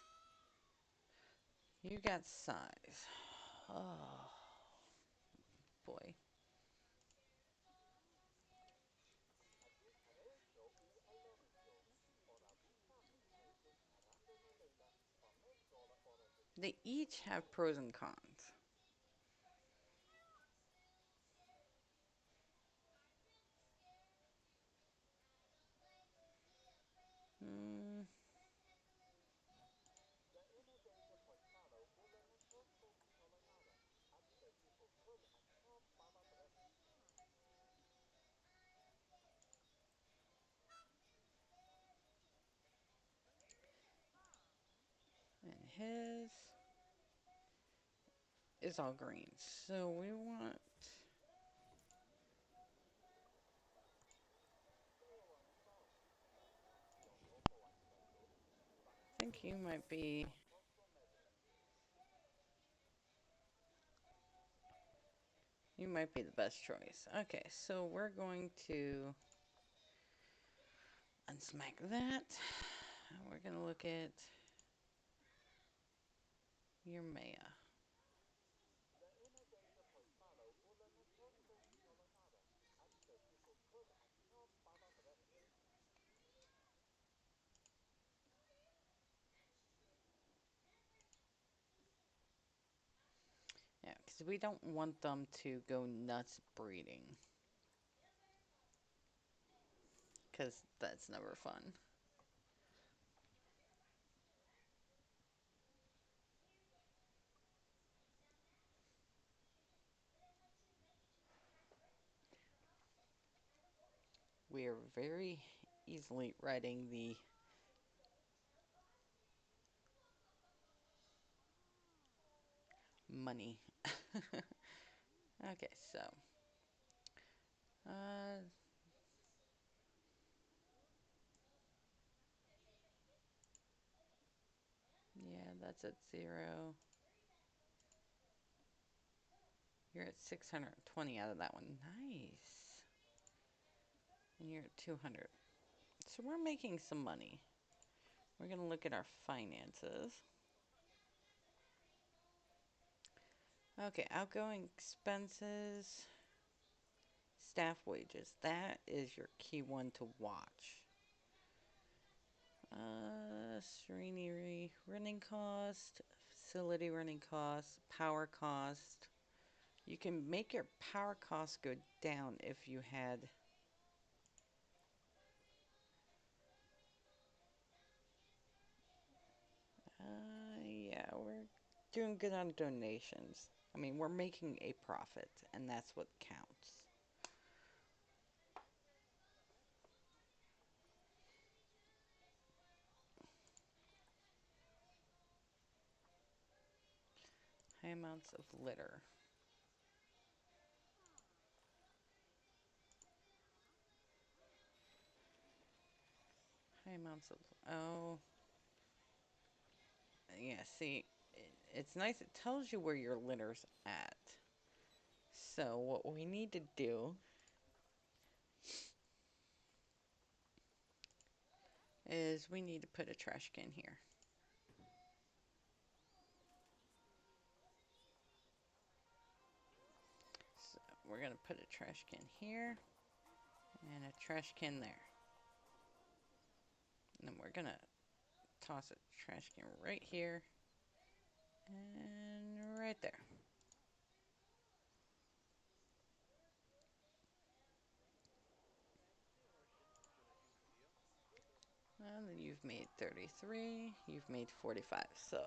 You got size. Oh, boy. They each have pros and cons. Mm, and his is all green. So we want. I think you might be. You might be the best choice. Okay, so we're going to unsmack that. We're going to look at your Maya. Yeah, because we don't want them to go nuts breeding. Because that's never fun. We are very easily writing the money. Okay, so uh, yeah, that's at 0. You're at 620 out of that one. Nice. And you're at 200. So we're making some money. We're going to look at our finances. Okay, outgoing expenses, staff wages. That is your key one to watch. Serenity running cost, facility running cost, power cost. You can make your power cost go down if you had. Yeah, we're doing good on donations. I mean, we're making a profit, and that's what counts. High amounts of litter. High amounts of. Oh, yeah, see, it's nice. It tells you where your litter's at. So, what we need to do is we need to put a trash can here. So, we're going to put a trash can here and a trash can there. And then we're going to toss a trash can right here and right there. And then you've made 33, you've made 45. So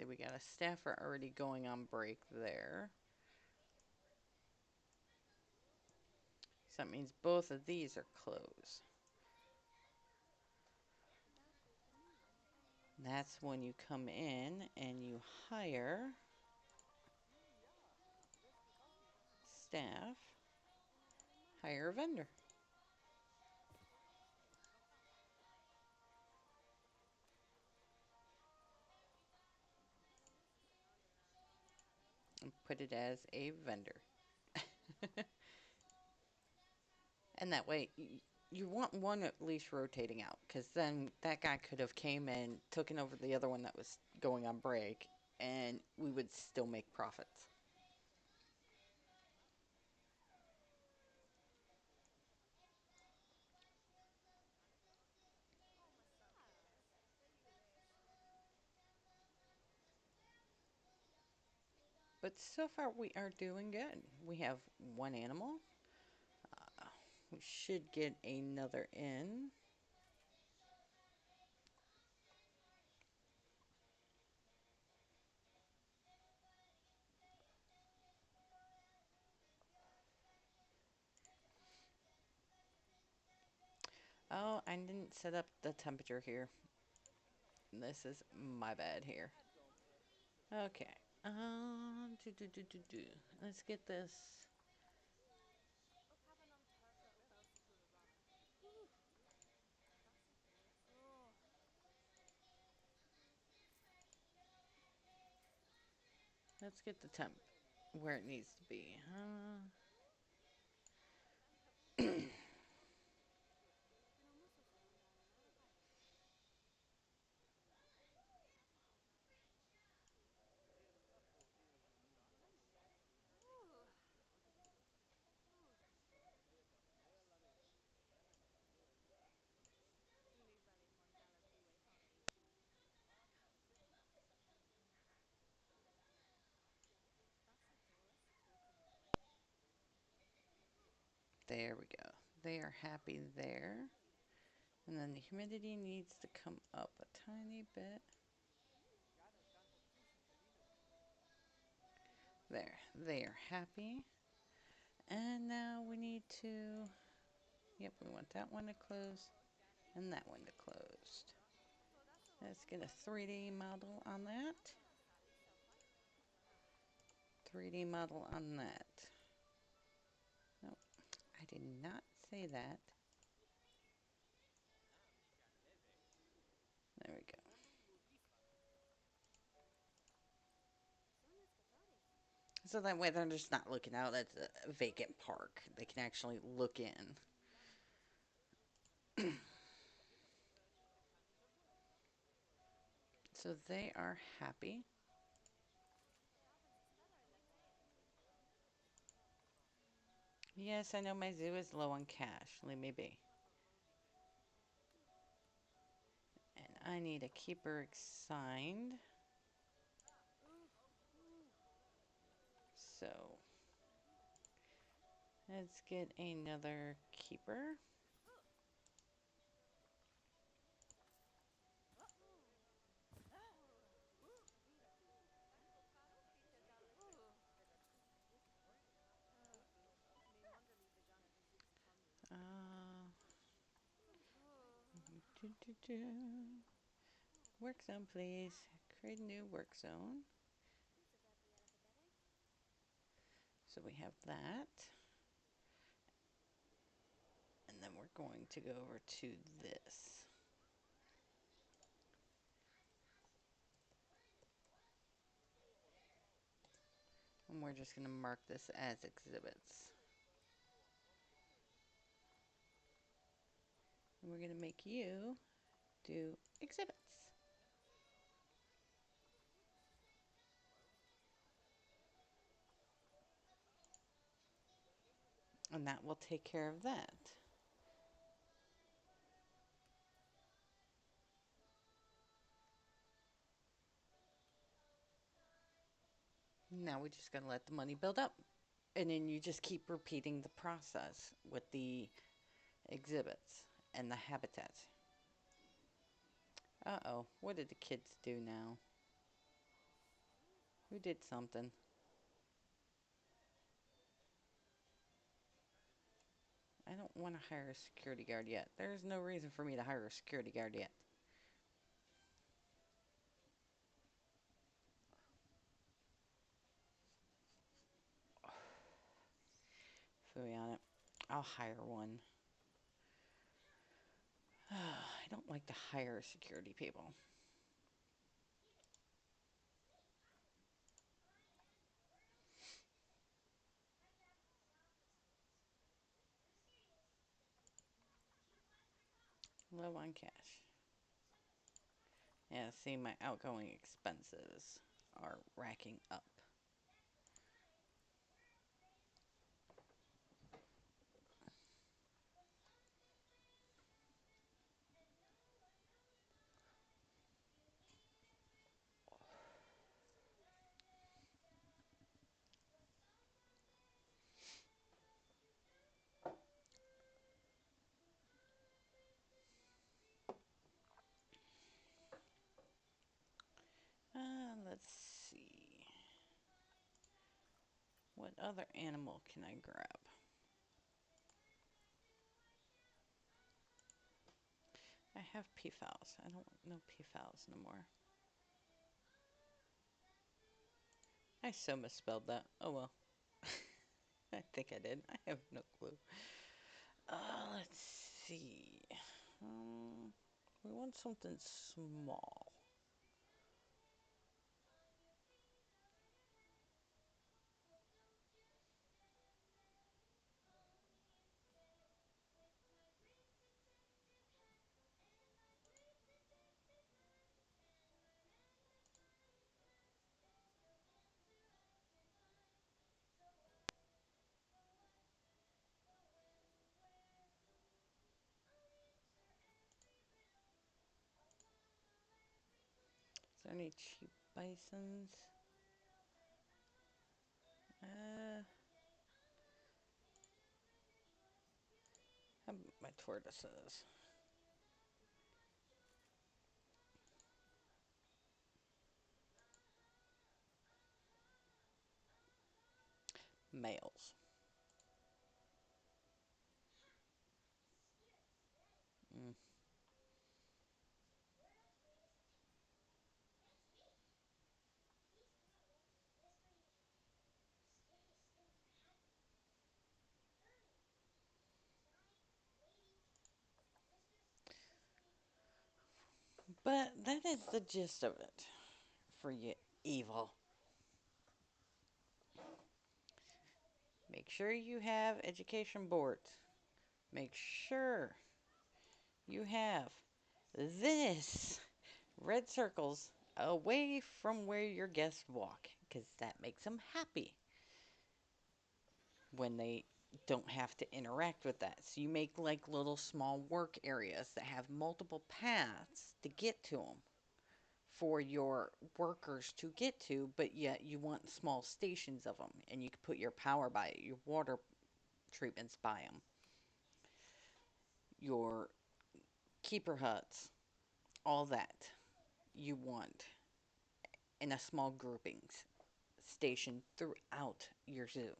we got a staffer already going on break there. So that means both of these are closed. That's when you come in and you hire staff, hire a vendor. And put it as a vendor. And that way, you want one at least rotating out, because then that guy could have came in, taken over the other one that was going on break, and we would still make profits. But so far, we are doing good. We have one animal. We should get another in. Oh, I didn't set up the temperature here. This is my bad here. Okay. Do. Let's get this. Let's get the temp where it needs to be. There we go. They are happy there. And then the humidity needs to come up a tiny bit. There. They are happy. And now we need to, yep, we want that one to close and that one to close. Let's get a 3D model on that. 3D model on that. Nope, I did not say that. There we go. So that way they're just not looking out at a vacant park. They can actually look in. So they are happy. Yes, I know my zoo is low on cash. Leave me be. And I need a keeper assigned. So let's get another keeper. Uh, do, do, do. Work zone, please. Create a new work zone. So we have that. And then we're going to go over to this. And we're just going to mark this as exhibits. And we're going to make you do exhibits. And that will take care of that. Now we just got to let the money build up. And then you just keep repeating the process with the exhibits and the habitats. Uh-oh, what did the kids do now? Who did something? I don't want to hire a security guard yet. There's no reason for me to hire a security guard yet. Phooey on it. I'll hire one. I don't like to hire security people. Low on cash. Yeah, see, my outgoing expenses are racking up. Let's see. What other animal can I grab? I have peafowls. I don't want no peafowls no more. I so misspelled that. Oh well. I think I did. I have no clue. Let's see. Um, we want something small. Is there any cheap bisons? Uh, how about my tortoises? Males. Mm. But that is the gist of it for you evil. Make sure you have education boards. Make sure you have this red circles away from where your guests walk because that makes them happy when they don't have to interact with that. So you make like little small work areas that have multiple paths to get to them for your workers to get to, but yet you want small stations of them and you can put your power by it, your water treatments by them, your keeper huts, all that you want in a small groupings station throughout your zoo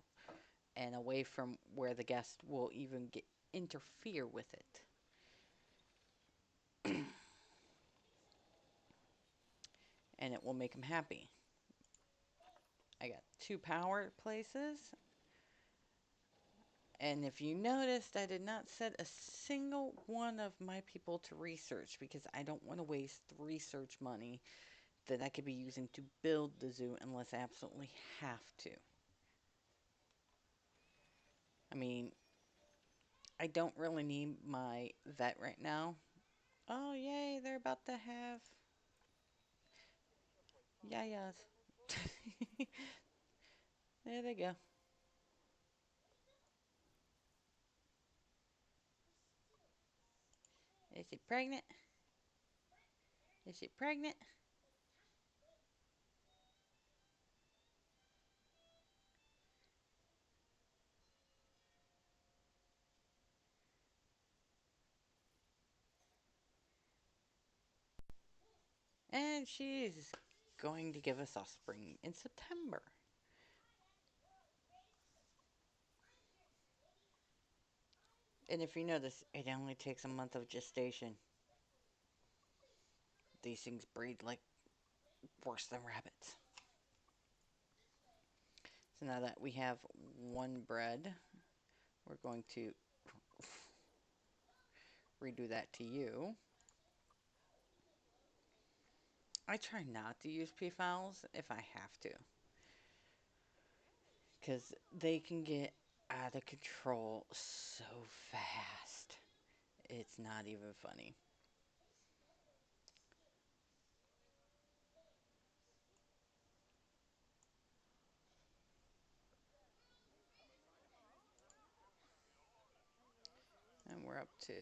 and away from where the guest will even get interfere with it. And it will make them happy. I got two power places. And if you noticed, I did not set a single one of my people to research because I don't want to waste research money that I could be using to build the zoo unless I absolutely have to. I mean, I don't really need my vet right now. Oh, yay, they're about to have yayas. There they go. Is she pregnant? Is she pregnant? And she's going to give us offspring in September. And if you notice, it only takes a month of gestation. These things breed like worse than rabbits. So now that we have one bred, we're going to redo that to you. I try not to use P-fouls if I have to, because they can get out of control so fast. It's not even funny. And we're up to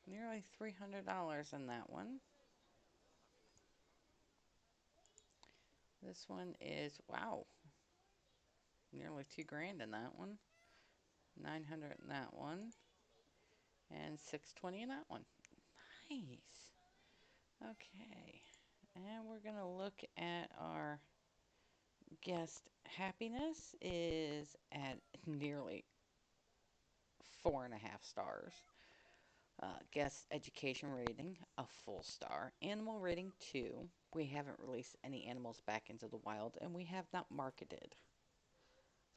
nearly $300 in that one. This one is, wow, nearly 2 grand in that one. 900 in that one. And 620 in that one. Nice. Okay. And we're going to look at our guest happiness is at nearly 4.5 stars. Guest education rating, a full star. Animal rating, 2. We haven't released any animals back into the wild, and we have not marketed.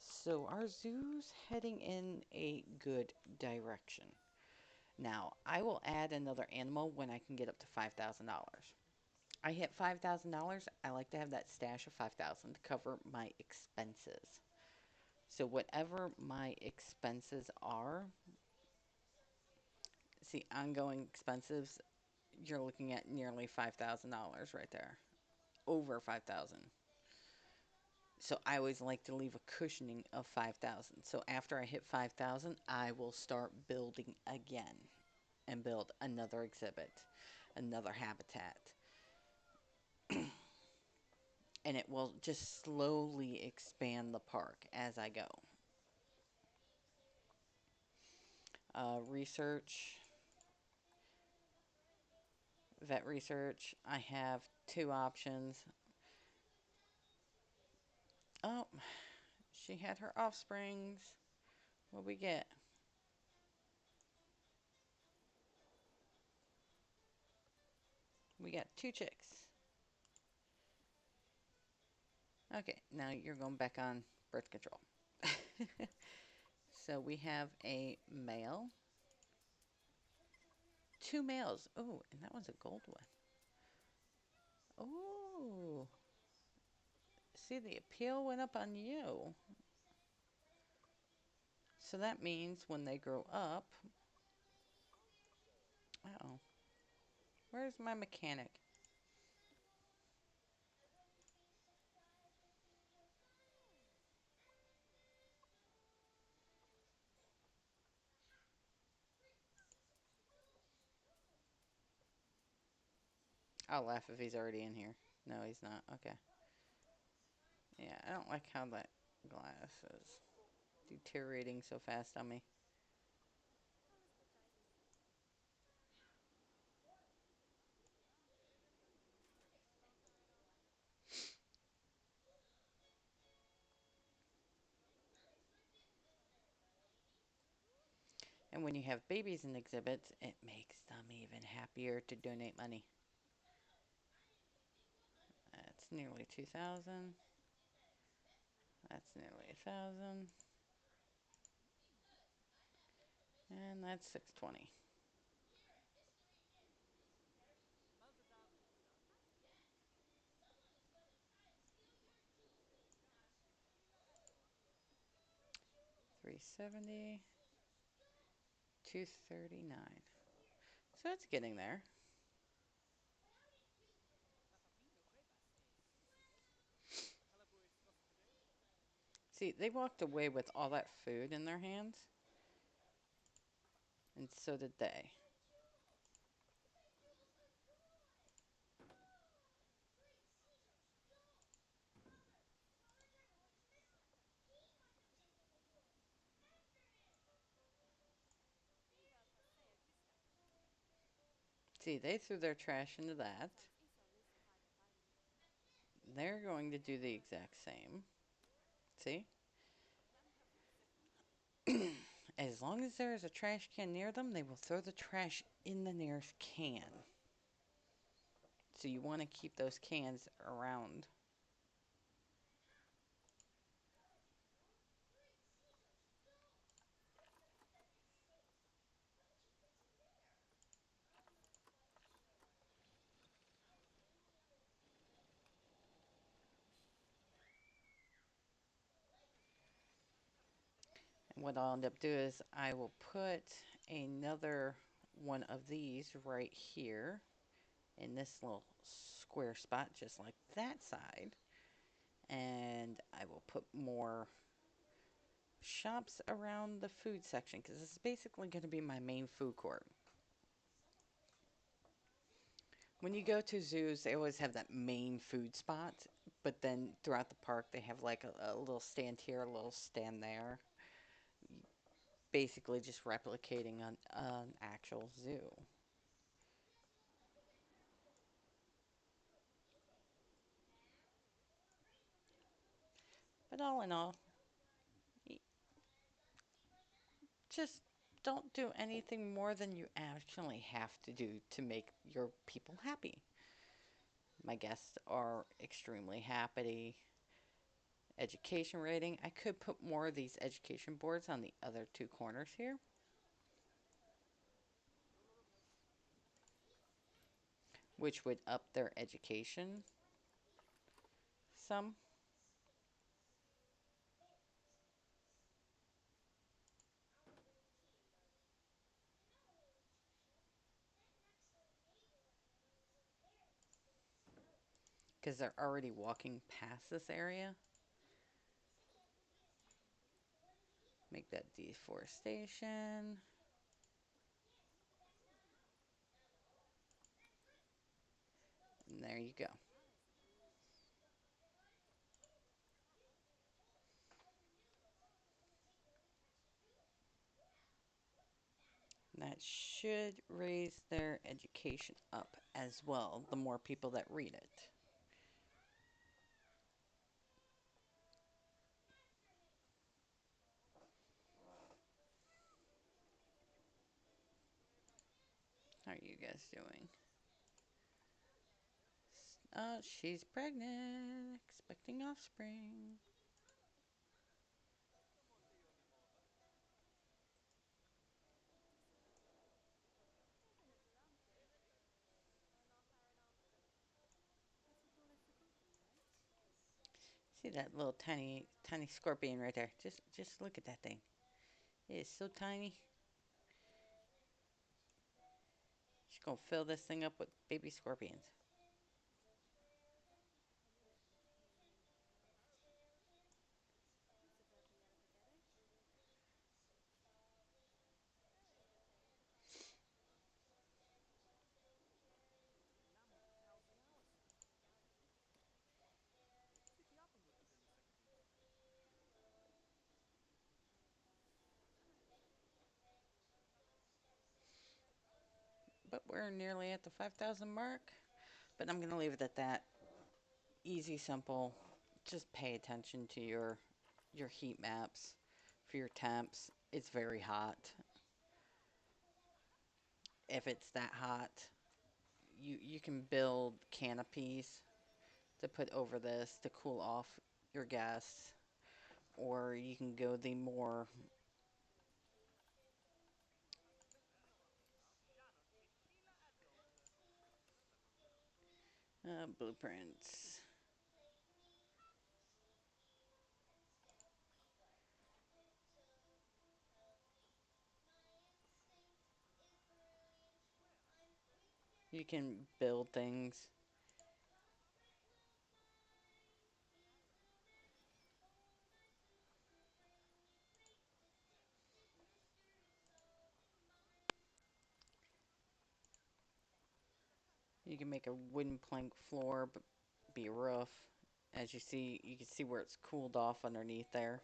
So our zoo's heading in a good direction. Now, I will add another animal when I can get up to $5,000. I hit $5,000, I like to have that stash of 5,000 to cover my expenses. So whatever my expenses are, see, ongoing expenses, you're looking at nearly $5,000 right there. Over 5,000. So I always like to leave a cushioning of 5,000. So after I hit 5,000, I will start building again and build another exhibit, another habitat. And it will just slowly expand the park as I go. Research, vet research, I have two options. Oh, she had her offsprings. What we get? We got two chicks. Okay, now you're going back on birth control. So we have a male, two males. Oh, and that one's a gold one. Oh, see, the appeal went up on you. So that means when they grow up. Oh, where's my mechanic? I'll laugh if he's already in here. No, he's not. Okay. Yeah, I don't like how that glass is deteriorating so fast on me. And when you have babies in exhibits, it makes them even happier to donate money. That's nearly 2,000. That's nearly 1,000. And that's 620. 370. 239. So it's getting there. See, they walked away with all that food in their hands, and so did they. See, they threw their trash into that. They're going to do the exact same. See? As long as there is a trash can near them, they will throw the trash in the nearest can. So you want to keep those cans around. And what I'll end up doing is I will put another one of these right here in this little square spot, just like that side. And I will put more shops around the food section because this is basically going to be my main food court. When you go to zoos, they always have that main food spot, but then throughout the park, they have like a little stand here, a little stand there, basically just replicating an actual zoo. But all in all, just don't do anything more than you actually have to do to make your people happy. My guests are extremely happy. Education rating. I could put more of these education boards on the other two corners here, which would up their education some. Because they're already walking past this area. Make that deforestation. And there you go. That should raise their education up as well, the more people that read it. How are you guys doing? She's pregnant, expecting offspring. See that little tiny, tiny scorpion right there? Just look at that thing. It is so tiny. She's gonna fill this thing up with baby scorpions. But we're nearly at the 5,000 mark. But I'm gonna leave it at that. Easy, simple. Just pay attention to your heat maps for your temps. It's very hot. If it's that hot, you can build canopies to put over this to cool off your guests, or you can go the more blueprints. You can build things. You can make a wooden plank floor, but be a roof. As you see, you can see where it's cooled off underneath there.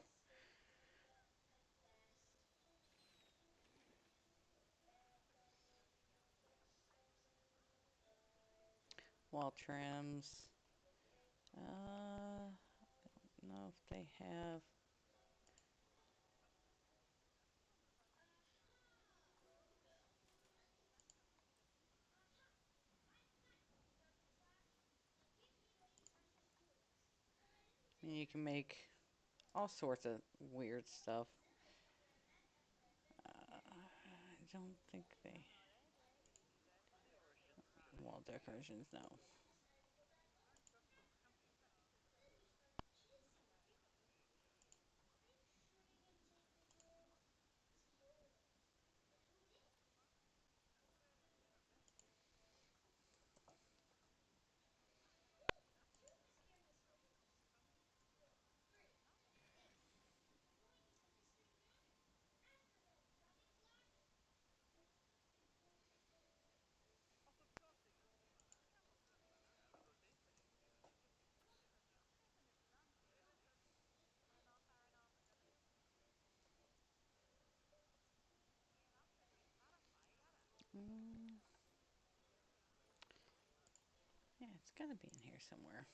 Wall trims. Know if they have. I mean, you can make all sorts of weird stuff. I don't think they wall decorations. No. Mm, yeah, it's gotta be in here somewhere.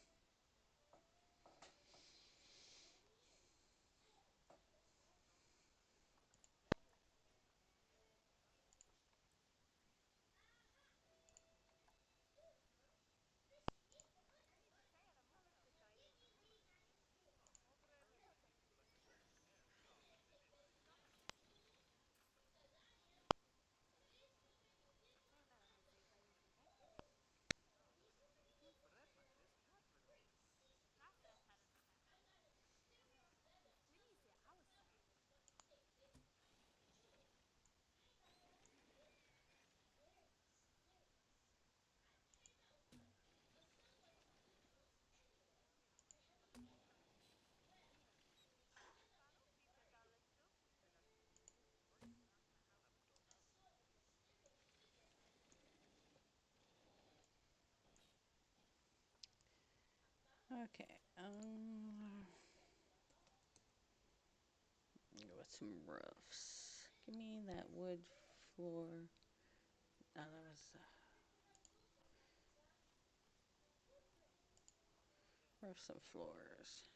Okay. Go with some roofs. Give me that wood floor. Oh, that was roofs and floors.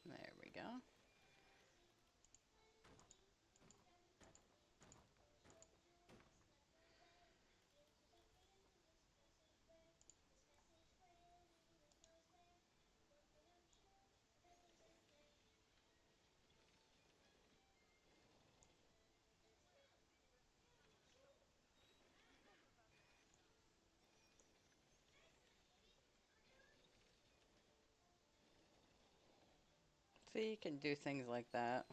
There we go. So you can do things like that.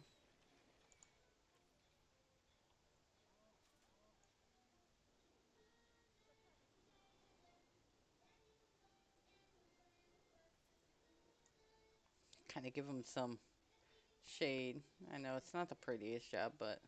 Kind of give them some shade. I know it's not the prettiest job, but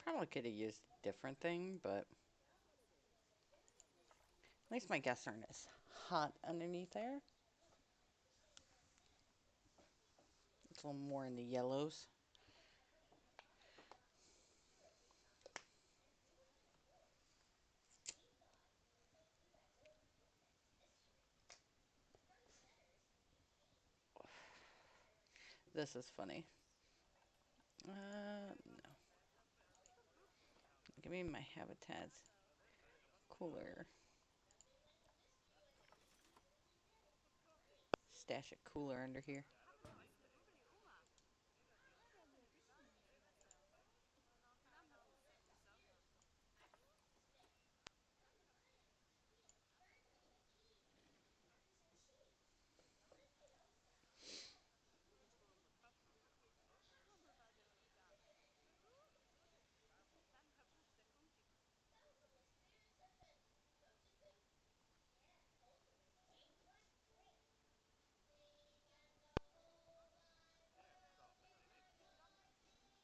I probably could have used a different thing, but at least my guests aren't as hot underneath there. It's a little more in the yellows. This is funny. No. Give me my habitats cooler. Stash a cooler under here.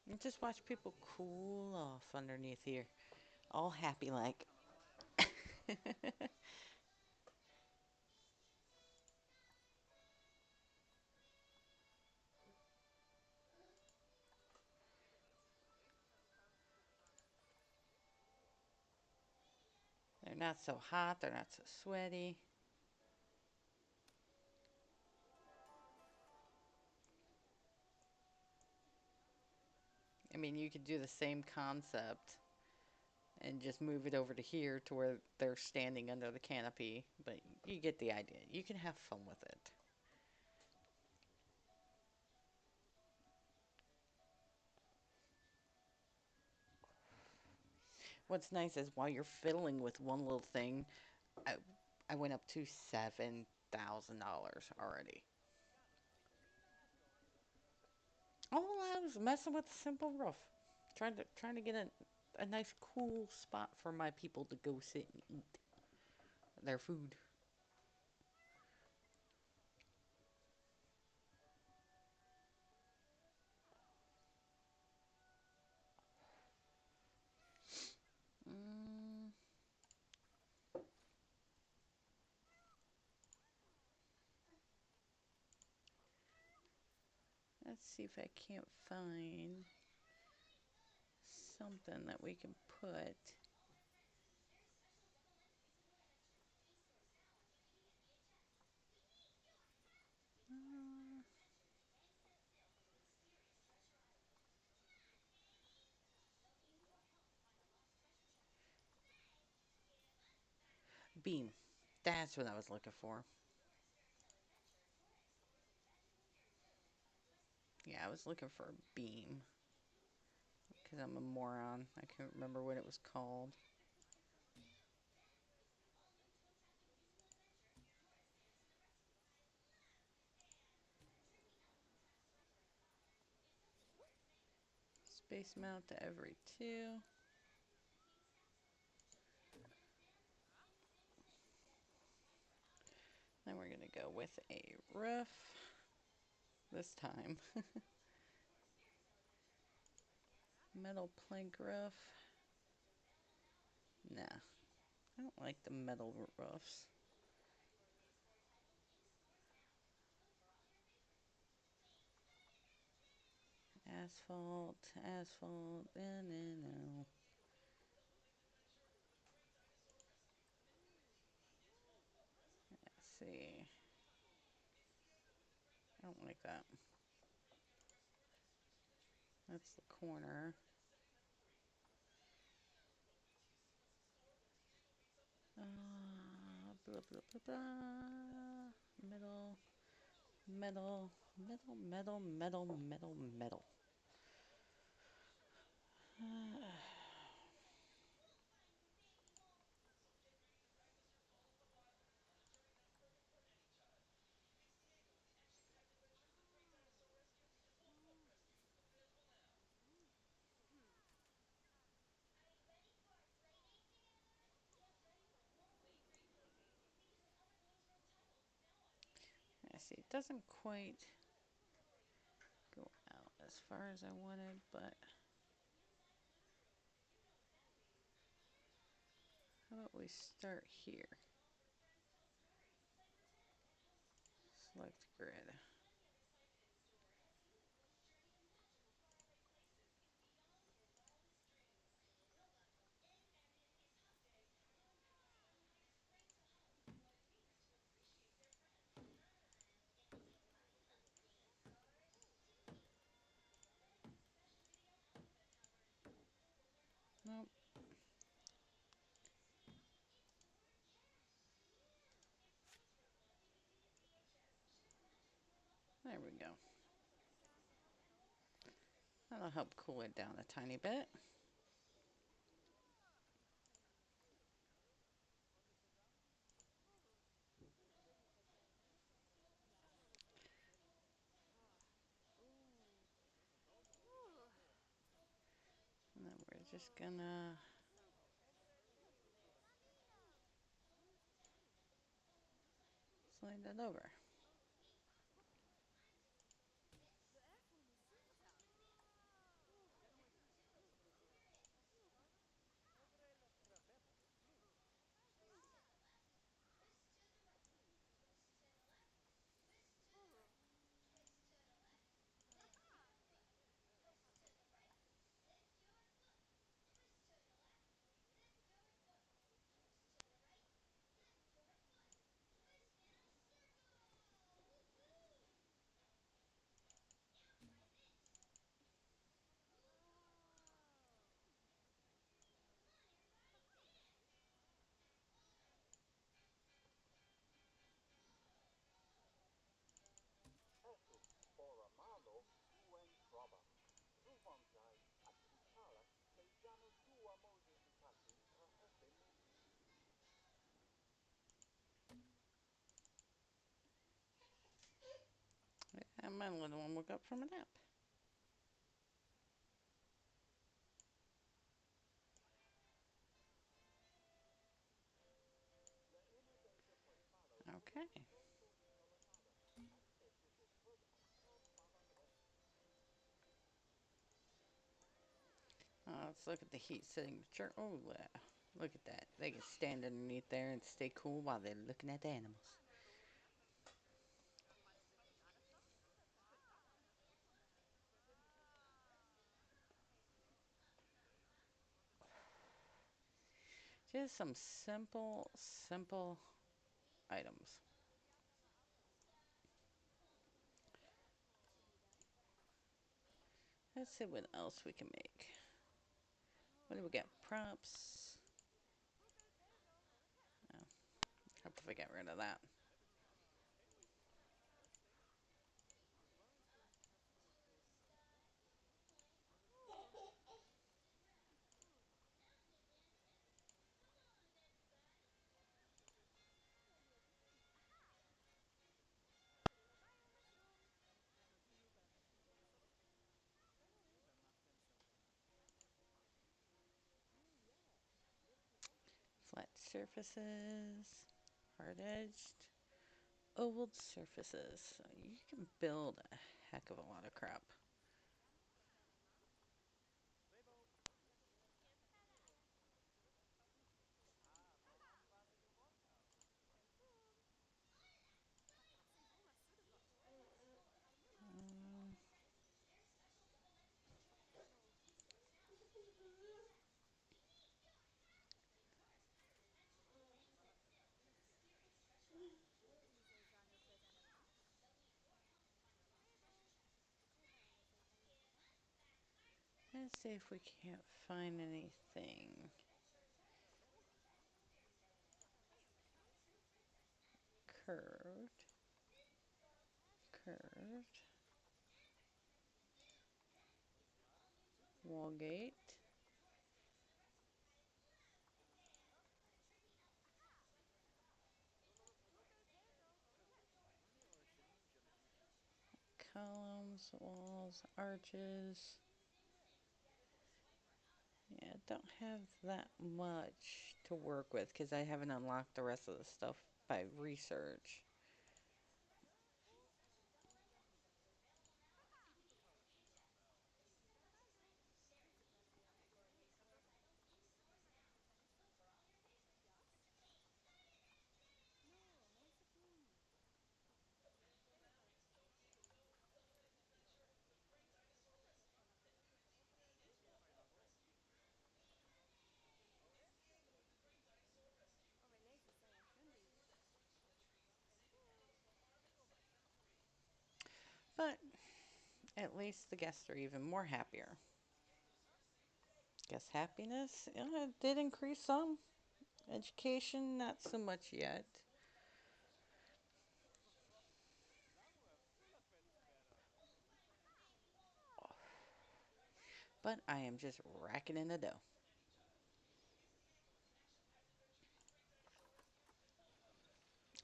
And just watch people cool off underneath here. All happy like. They're not so hot, they're not so sweaty. I mean, you could do the same concept and just move it over to here to where they're standing under the canopy, but you get the idea. You can have fun with it. What's nice is while you're fiddling with one little thing, I, I went up to $7,000 already. All I was messing with a simple roof, trying to get a nice cool spot for my people to go sit and eat their food. Mm, let's see if I can't find something that we can put. Uh, Beam. That's what I was looking for. Yeah, I was looking for a beam because I'm a moron. I can't remember what it was called. Space mount to every two. Then we're going to go with a roof this time. Metal plank roof. Nah, I don't like the metal roofs. Asphalt, asphalt, no. Let's see. I don't like that. That's the corner. Blah, blah, blah, blah. Metal, metal, metal, metal, metal, metal, metal. I see. It doesn't quite go out as far as I wanted, but how about we start here? Select grid. Nope. There we go. That'll help cool it down a tiny bit. And then we're just gonna slide that over. My little one woke up from a nap. Okay. Let's look at the heat signature. Oh, look at that. They can stand underneath there and stay cool while they're looking at the animals. Just some simple items. Let's see what else we can make. What do we got? Props. Oh, have to get rid of that. Flat surfaces. Hard edged. Ovaled surfaces. So you can build a heck of a lot of crap. Um, let's see if we can't find anything. Curved. Curved. Wall gate. Columns, walls, arches. Yeah, I don't have that much to work with because I haven't unlocked the rest of the stuff by research. But at least the guests are even more happier. Guest happiness, yeah, it did increase some. Education, not so much yet. But I am just racking in the dough.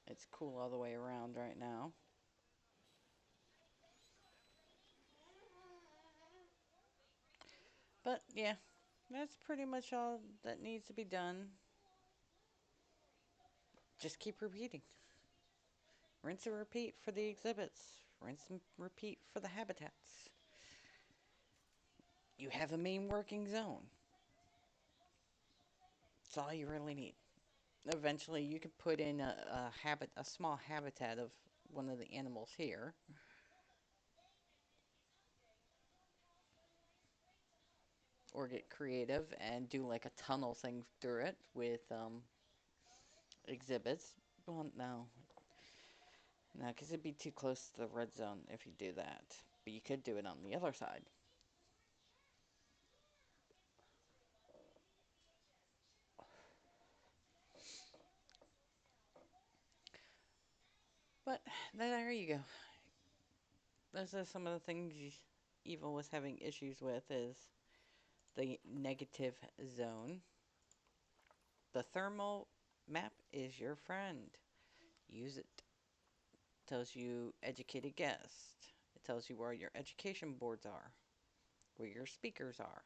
It's cool all the way around right now. But yeah, that's pretty much all that needs to be done. Just keep repeating. Rinse and repeat for the exhibits. Rinse and repeat for the habitats. You have a main working zone. That's all you really need. Eventually, you could put in a small habitat of one of the animals here, or get creative and do like a tunnel thing through it with exhibits. Well, no, because it'd be too close to the red zone if you do that. But you could do it on the other side. But there you go. Those are some of the things Evil was having issues with is the negative zone. The thermal map is your friend. Use it. Tells you educated guest. It tells you where your education boards are, where your speakers are,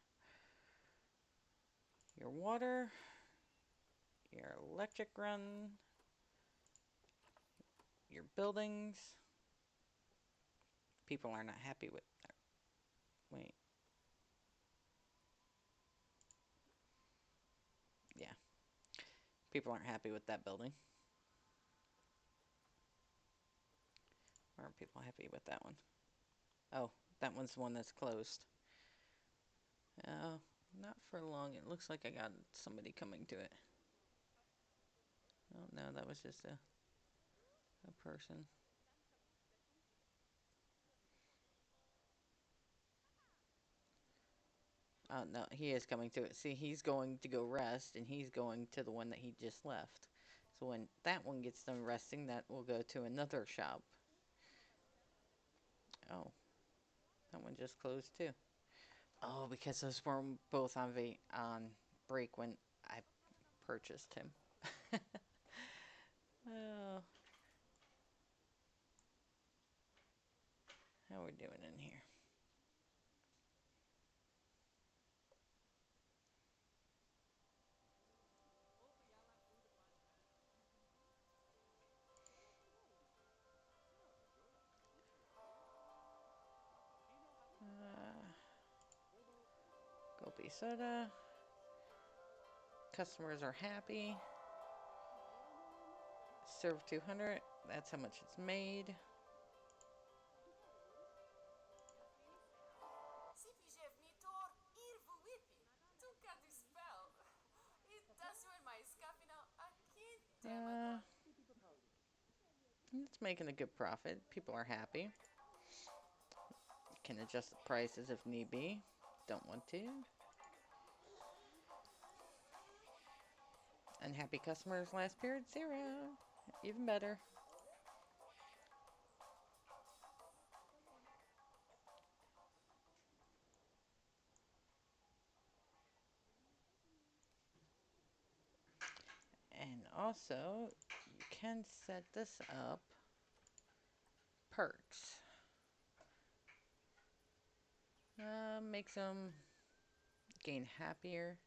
your water, your electric run, your buildings. People are not happy with that. Wait, yeah. People aren't happy with that building. Aren't people happy with that one? Oh, that one's the one that's closed. Oh, not for long. It looks like I got somebody coming to it. Oh, no, that was just a person. Oh, no, he is coming to it. See, he's going to go rest, and he's going to the one that he just left. So when that one gets done resting, that will go to another shop. Oh, that one just closed too. Oh, because those were both on break when I purchased him. Oh, how are we doing in here? Gopi soda. Customers are happy. Serve 200. That's how much it's made. Uh, it's making a good profit. People are happy. Can adjust the prices if need be. Don't want to. Unhappy customers last period 0. Even better. And also, you can set this up perks. Makes them gain happier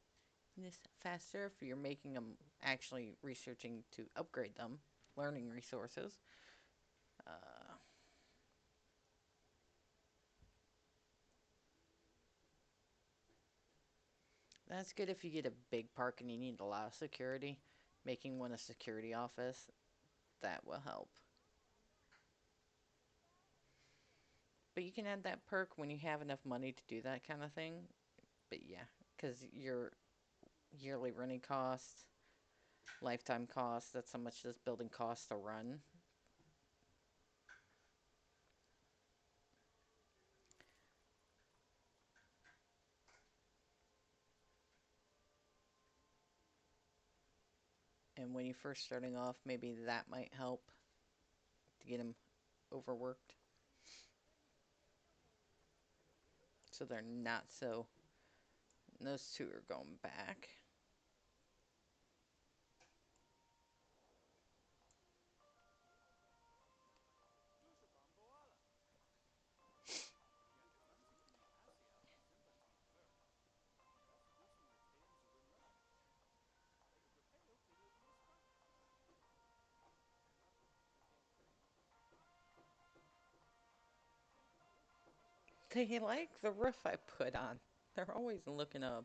faster if you're making them actually researching to upgrade them, learning resources. Uh, that's good if you get a big park and you need a lot of security. Making one a security office, that will help. But you can add that perk when you have enough money to do that kind of thing. But yeah, because your yearly running costs, lifetime costs, that's how much this building costs to run. And when you're first starting off, maybe that might help to get them overworked. So they're not so. Those two are going back. They like the roof I put on. They're always looking up.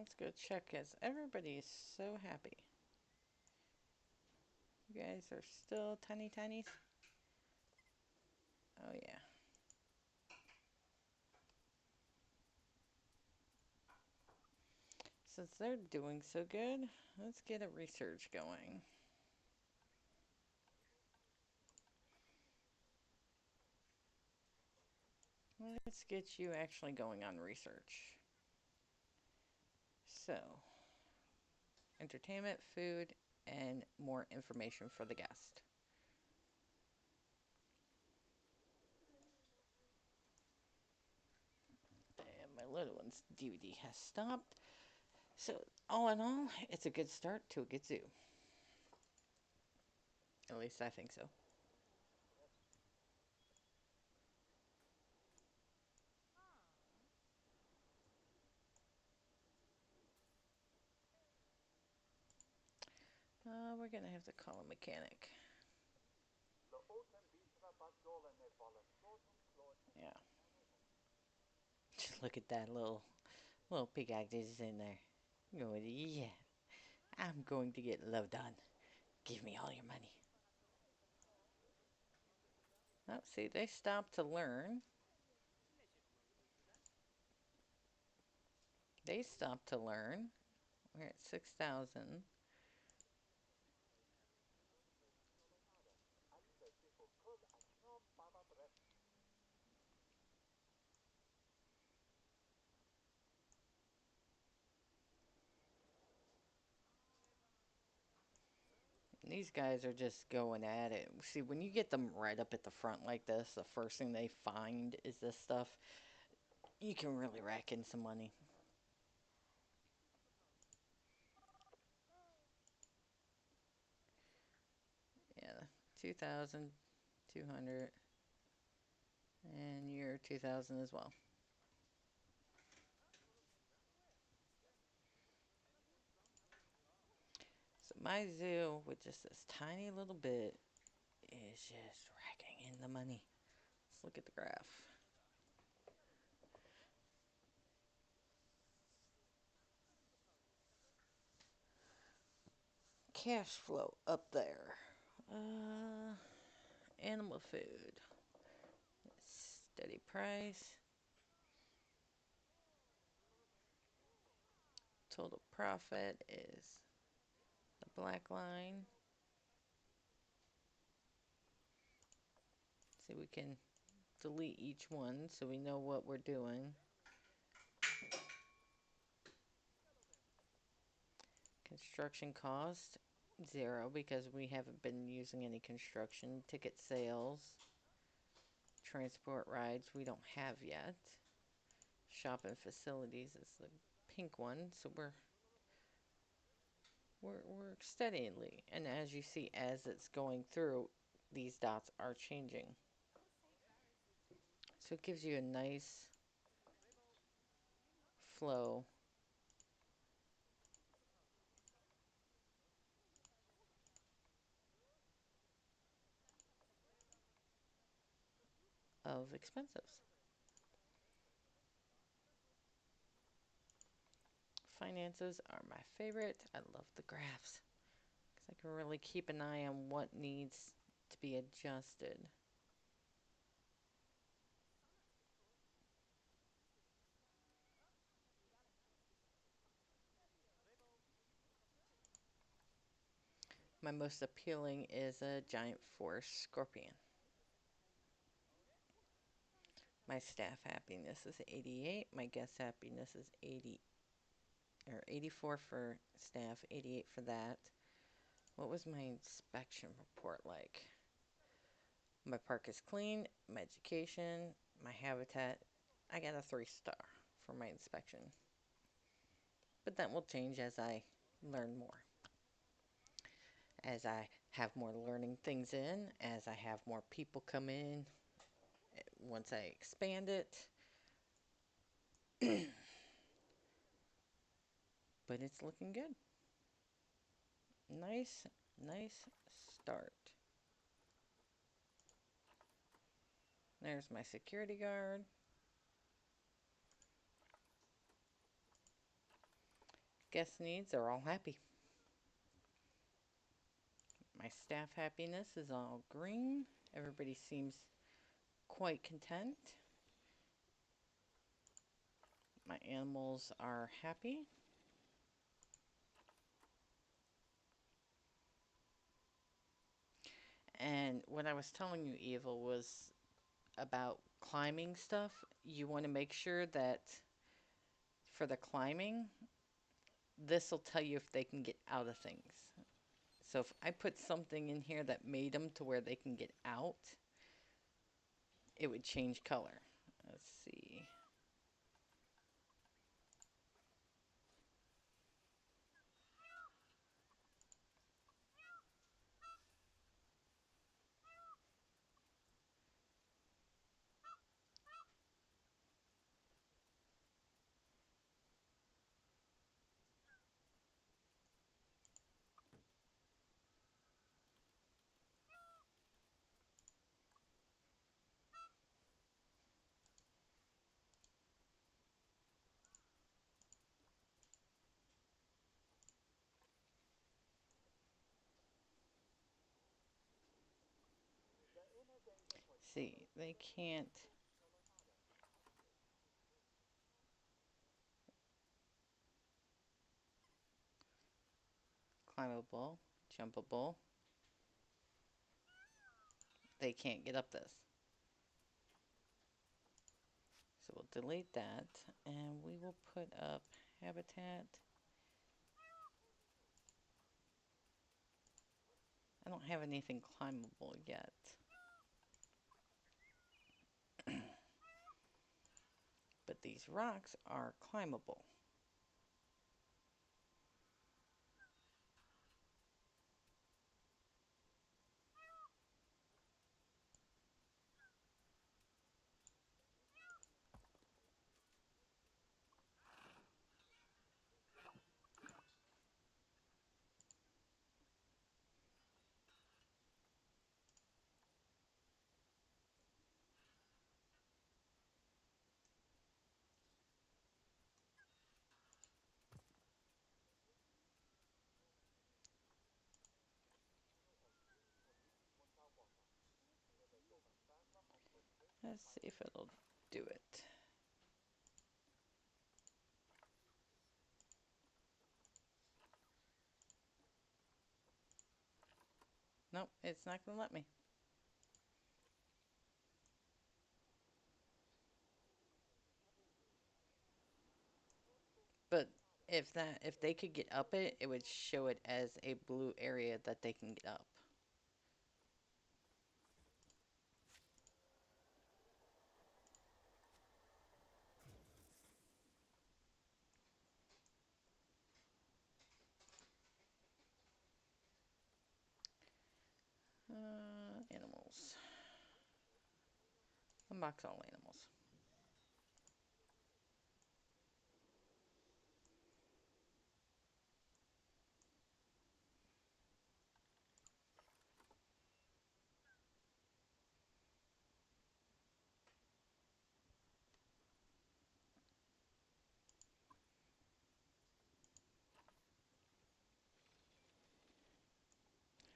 Let's go check as everybody's so happy. You guys are still tiny tinies? Oh yeah. Since they're doing so good, let's get a research going. Let's get you actually going on research. So, entertainment, food, and more information for the guest. And my little one's DVD has stopped. So, all in all, it's a good start to a good zoo. At least I think so. We're gonna have to call a mechanic. Yeah. Just look at that little pig is in there. Going, yeah, I'm going to get love done. Give me all your money. Oh, see, they stopped to learn. They stopped to learn. We're at 6,000. These guys are just going at it. See, when you get them right up at the front like this, the first thing they find is this stuff. You can really rack in some money. Yeah, 2,200. And you're 2,000 as well. So my zoo, with just this tiny little bit, is just racking in the money. Let's look at the graph. Cash flow up there. Uh, Animal food. Steady price. Total profit is the black line. See, we can delete each one so we know what we're doing. Construction cost, 0 because we haven't been using any construction. Ticket sales, transport rides, we don't have yet. Shopping facilities is the pink one, so we're steadily, and as you see, as it's going through, these dots are changing. So it gives you a nice flow of expenses. Finances are my favorite. I love the graphs because I can really keep an eye on what needs to be adjusted. My most appealing is a giant forest scorpion. My staff happiness is 88. My guest happiness is 80 or 84 for staff, 88 for that. What was my inspection report like? My park is clean, my education, my habitat. I got a 3-star for my inspection. But that will change as I learn more. As I have more learning things in, as I have more people come in, once I expand it. But it's looking good. Nice, nice start. There's my security guard. Guest needs are all happy. My staff happiness is all green. Everybody seems quite content. My animals are happy. And what I was telling you, Evil, was about climbing stuff, you want to make sure that for the climbing, this will tell you if they can get out of things. So if I put something in here that made them to where they can get out, it would change color. Let's see. See, they can't climbable, jumpable. They can't get up this. So we'll delete that and we will put up habitat. I don't have anything climbable yet. But these rocks are climbable. Let's see if it'll do it. Nope, it's not going to let me. But if they could get up it, it would show it as a blue area that they can get up. Animals. Unbox all animals.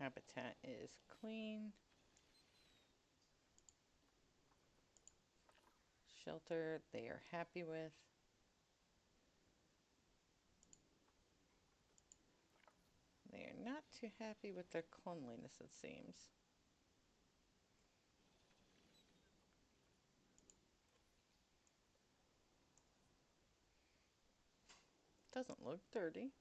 Habitat is clean. Shelter, they are happy with. They are not too happy with their cleanliness, it seems. Doesn't look dirty.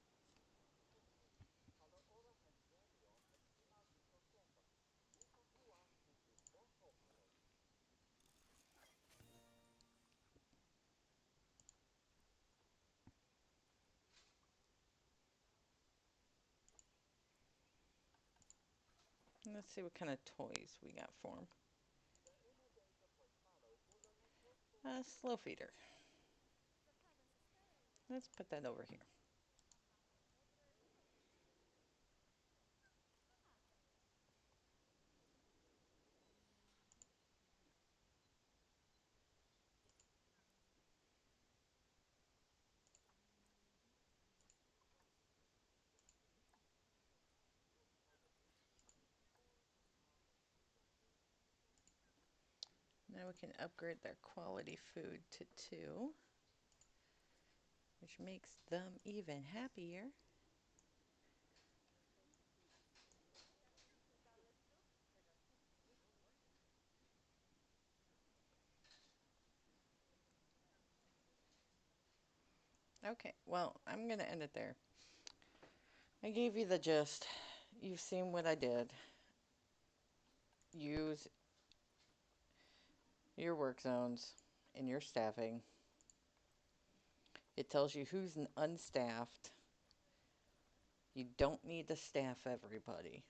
Let's see what kind of toys we got for them. Slow feeder. Let's put that over here. Now we can upgrade their quality food to 2, which makes them even happier. Okay, well, I'm gonna end it there. I gave you the gist. You've seen what I did. Use your work zones in your staffing. It tells you who's unstaffed. You don't need to staff everybody.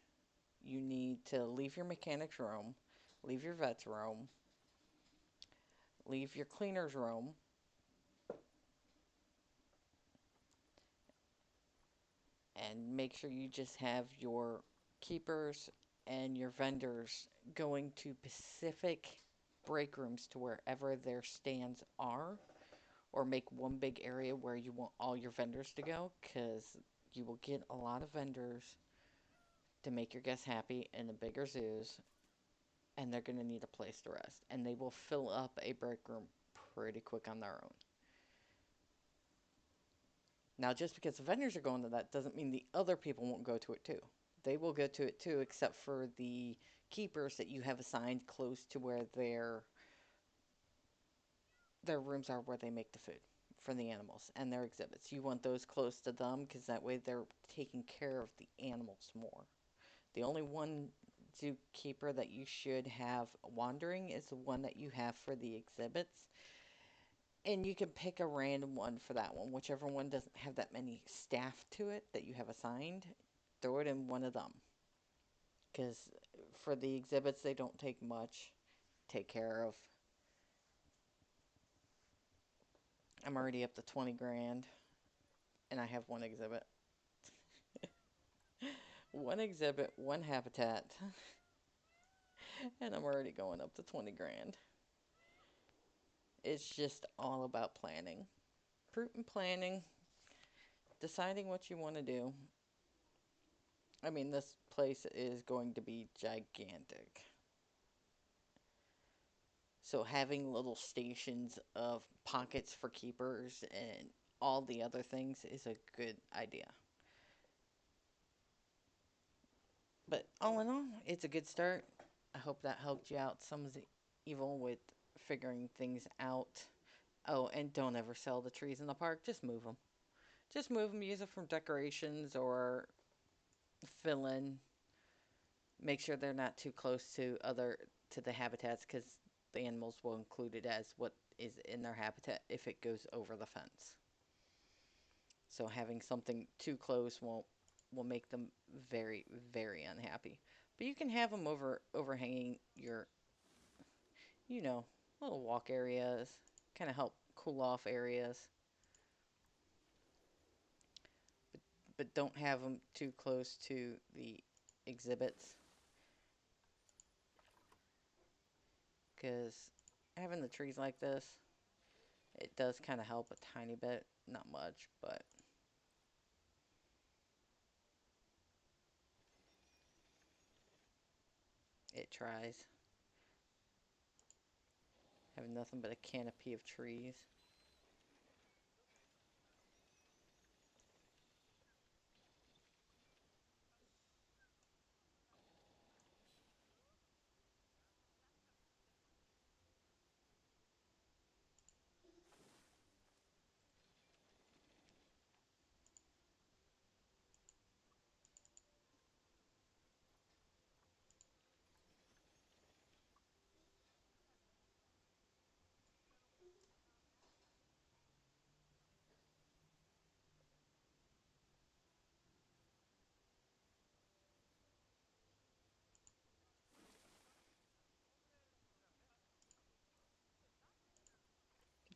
You need to leave your mechanics room, leave your vets room, leave your cleaners room, and make sure you just have your keepers and your vendors going to specific break rooms to wherever their stands are, or make one big area where you want all your vendors to go, because you will get a lot of vendors to make your guests happy in the bigger zoos, and they're going to need a place to rest, and they will fill up a break room pretty quick on their own. Now, just because the vendors are going to that doesn't mean the other people won't go to it too. They will go to it too, except for the keepers that you have assigned close to where their rooms are, where they make the food for the animals and their exhibits. You want those close to them because that way they're taking care of the animals more. The only one zookeeper that you should have wandering is the one that you have for the exhibits. And you can pick a random one for that one, whichever one doesn't have that many staff to it that you have assigned. Throw it in one of them. Because for the exhibits, they don't take much to take care of. I'm already up to 20 grand, and I have one exhibit. One exhibit, one habitat, and I'm already going up to 20 grand. It's just all about planning. Prudent planning, deciding what you want to do. I mean, this place is going to be gigantic. So having little stations of pockets for keepers and all the other things is a good idea. But all in all, it's a good start. I hope that helped you out some of the evil with figuring things out. Oh, and don't ever sell the trees in the park. Just move them. Just move them. Use it for decorations or fill in. Make sure they're not too close to the habitats, because the animals will include it as what is in their habitat if it goes over the fence. So having something too close will make them very, very unhappy. But you can have them overhanging your, you know, little walk areas, kind of help cool off areas. But don't have them too close to the exhibits, because having the trees like this, it does kind of help a tiny bit, not much, but it tries. Having nothing but a canopy of trees.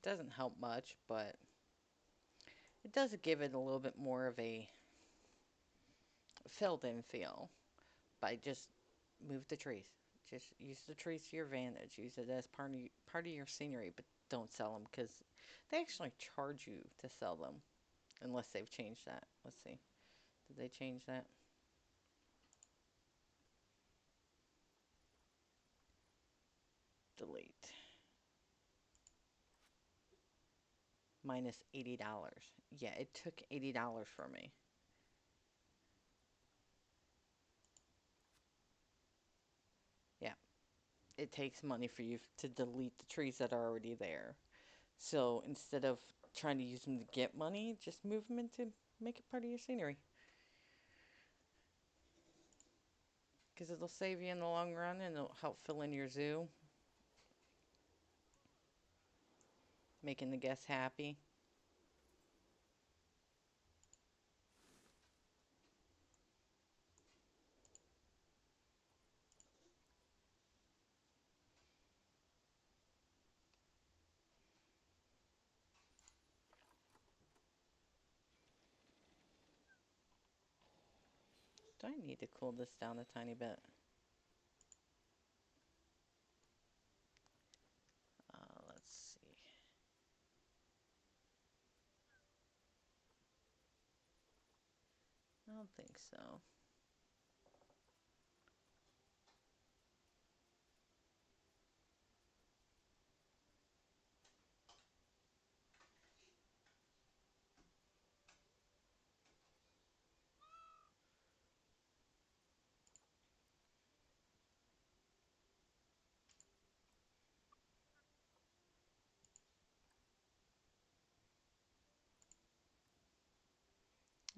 It doesn't help much, but it does give it a little bit more of a filled in feel by just move the trees. Just use the trees to your advantage. Use it as part of your scenery, but don't sell them, because they actually charge you to sell them unless they've changed that. Let's see. Did they change that? Delete. Minus $80. Yeah, it took $80 from me. Yeah, it takes money for you to delete the trees that are already there. So instead of trying to use them to get money, just move them into make it part of your scenery. Because it'll save you in the long run and it'll help fill in your zoo, making the guests happy. Do I need to cool this down a tiny bit? Let's see. I don't think so.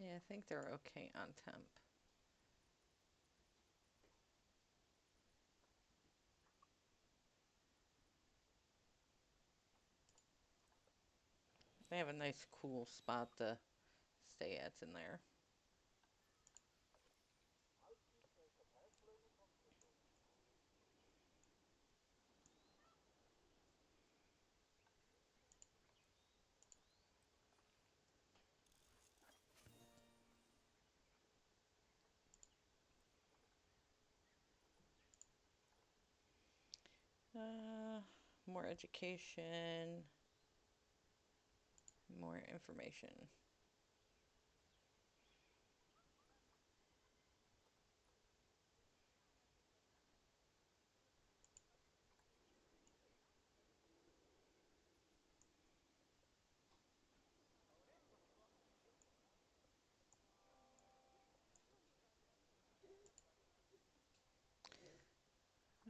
Yeah, I think they're okay on temp. They have a nice cool spot to stay at in there. Uh, More education, more information.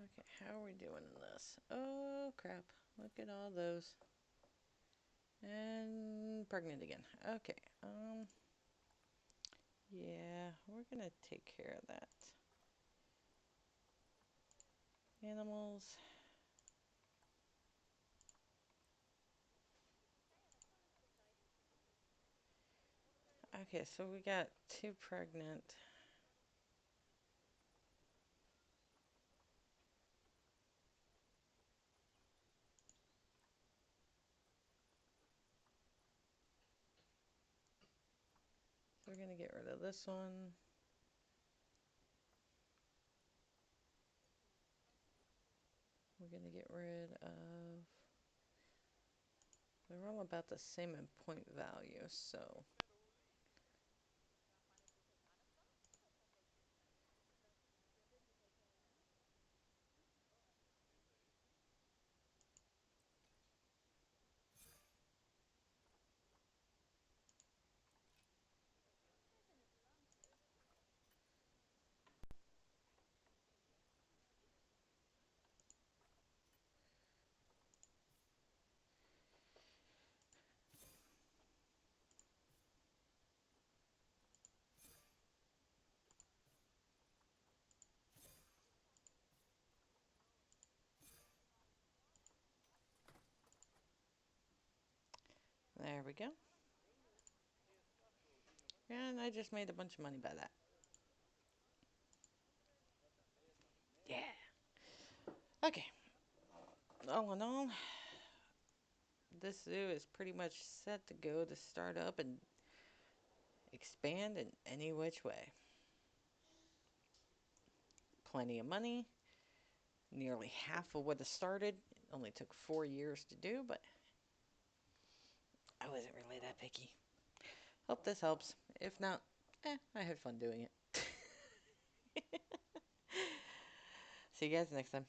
Okay, how are we doing in this? Oh crap! Look at all those. And pregnant again. Okay. Yeah, we're gonna take care of that. Animals. Okay, so we got two pregnant. So we're gonna get rid of this one. We're gonna get rid of. They're all about the same in point value, so. There we go. And I just made a bunch of money by that. Yeah. Okay. All in all, this zoo is pretty much set to go to start up and expand in any which way. Plenty of money, nearly half of what it started. It only took 4 years to do, but I wasn't really that picky. Hope this helps. If not, I had fun doing it. See you guys next time.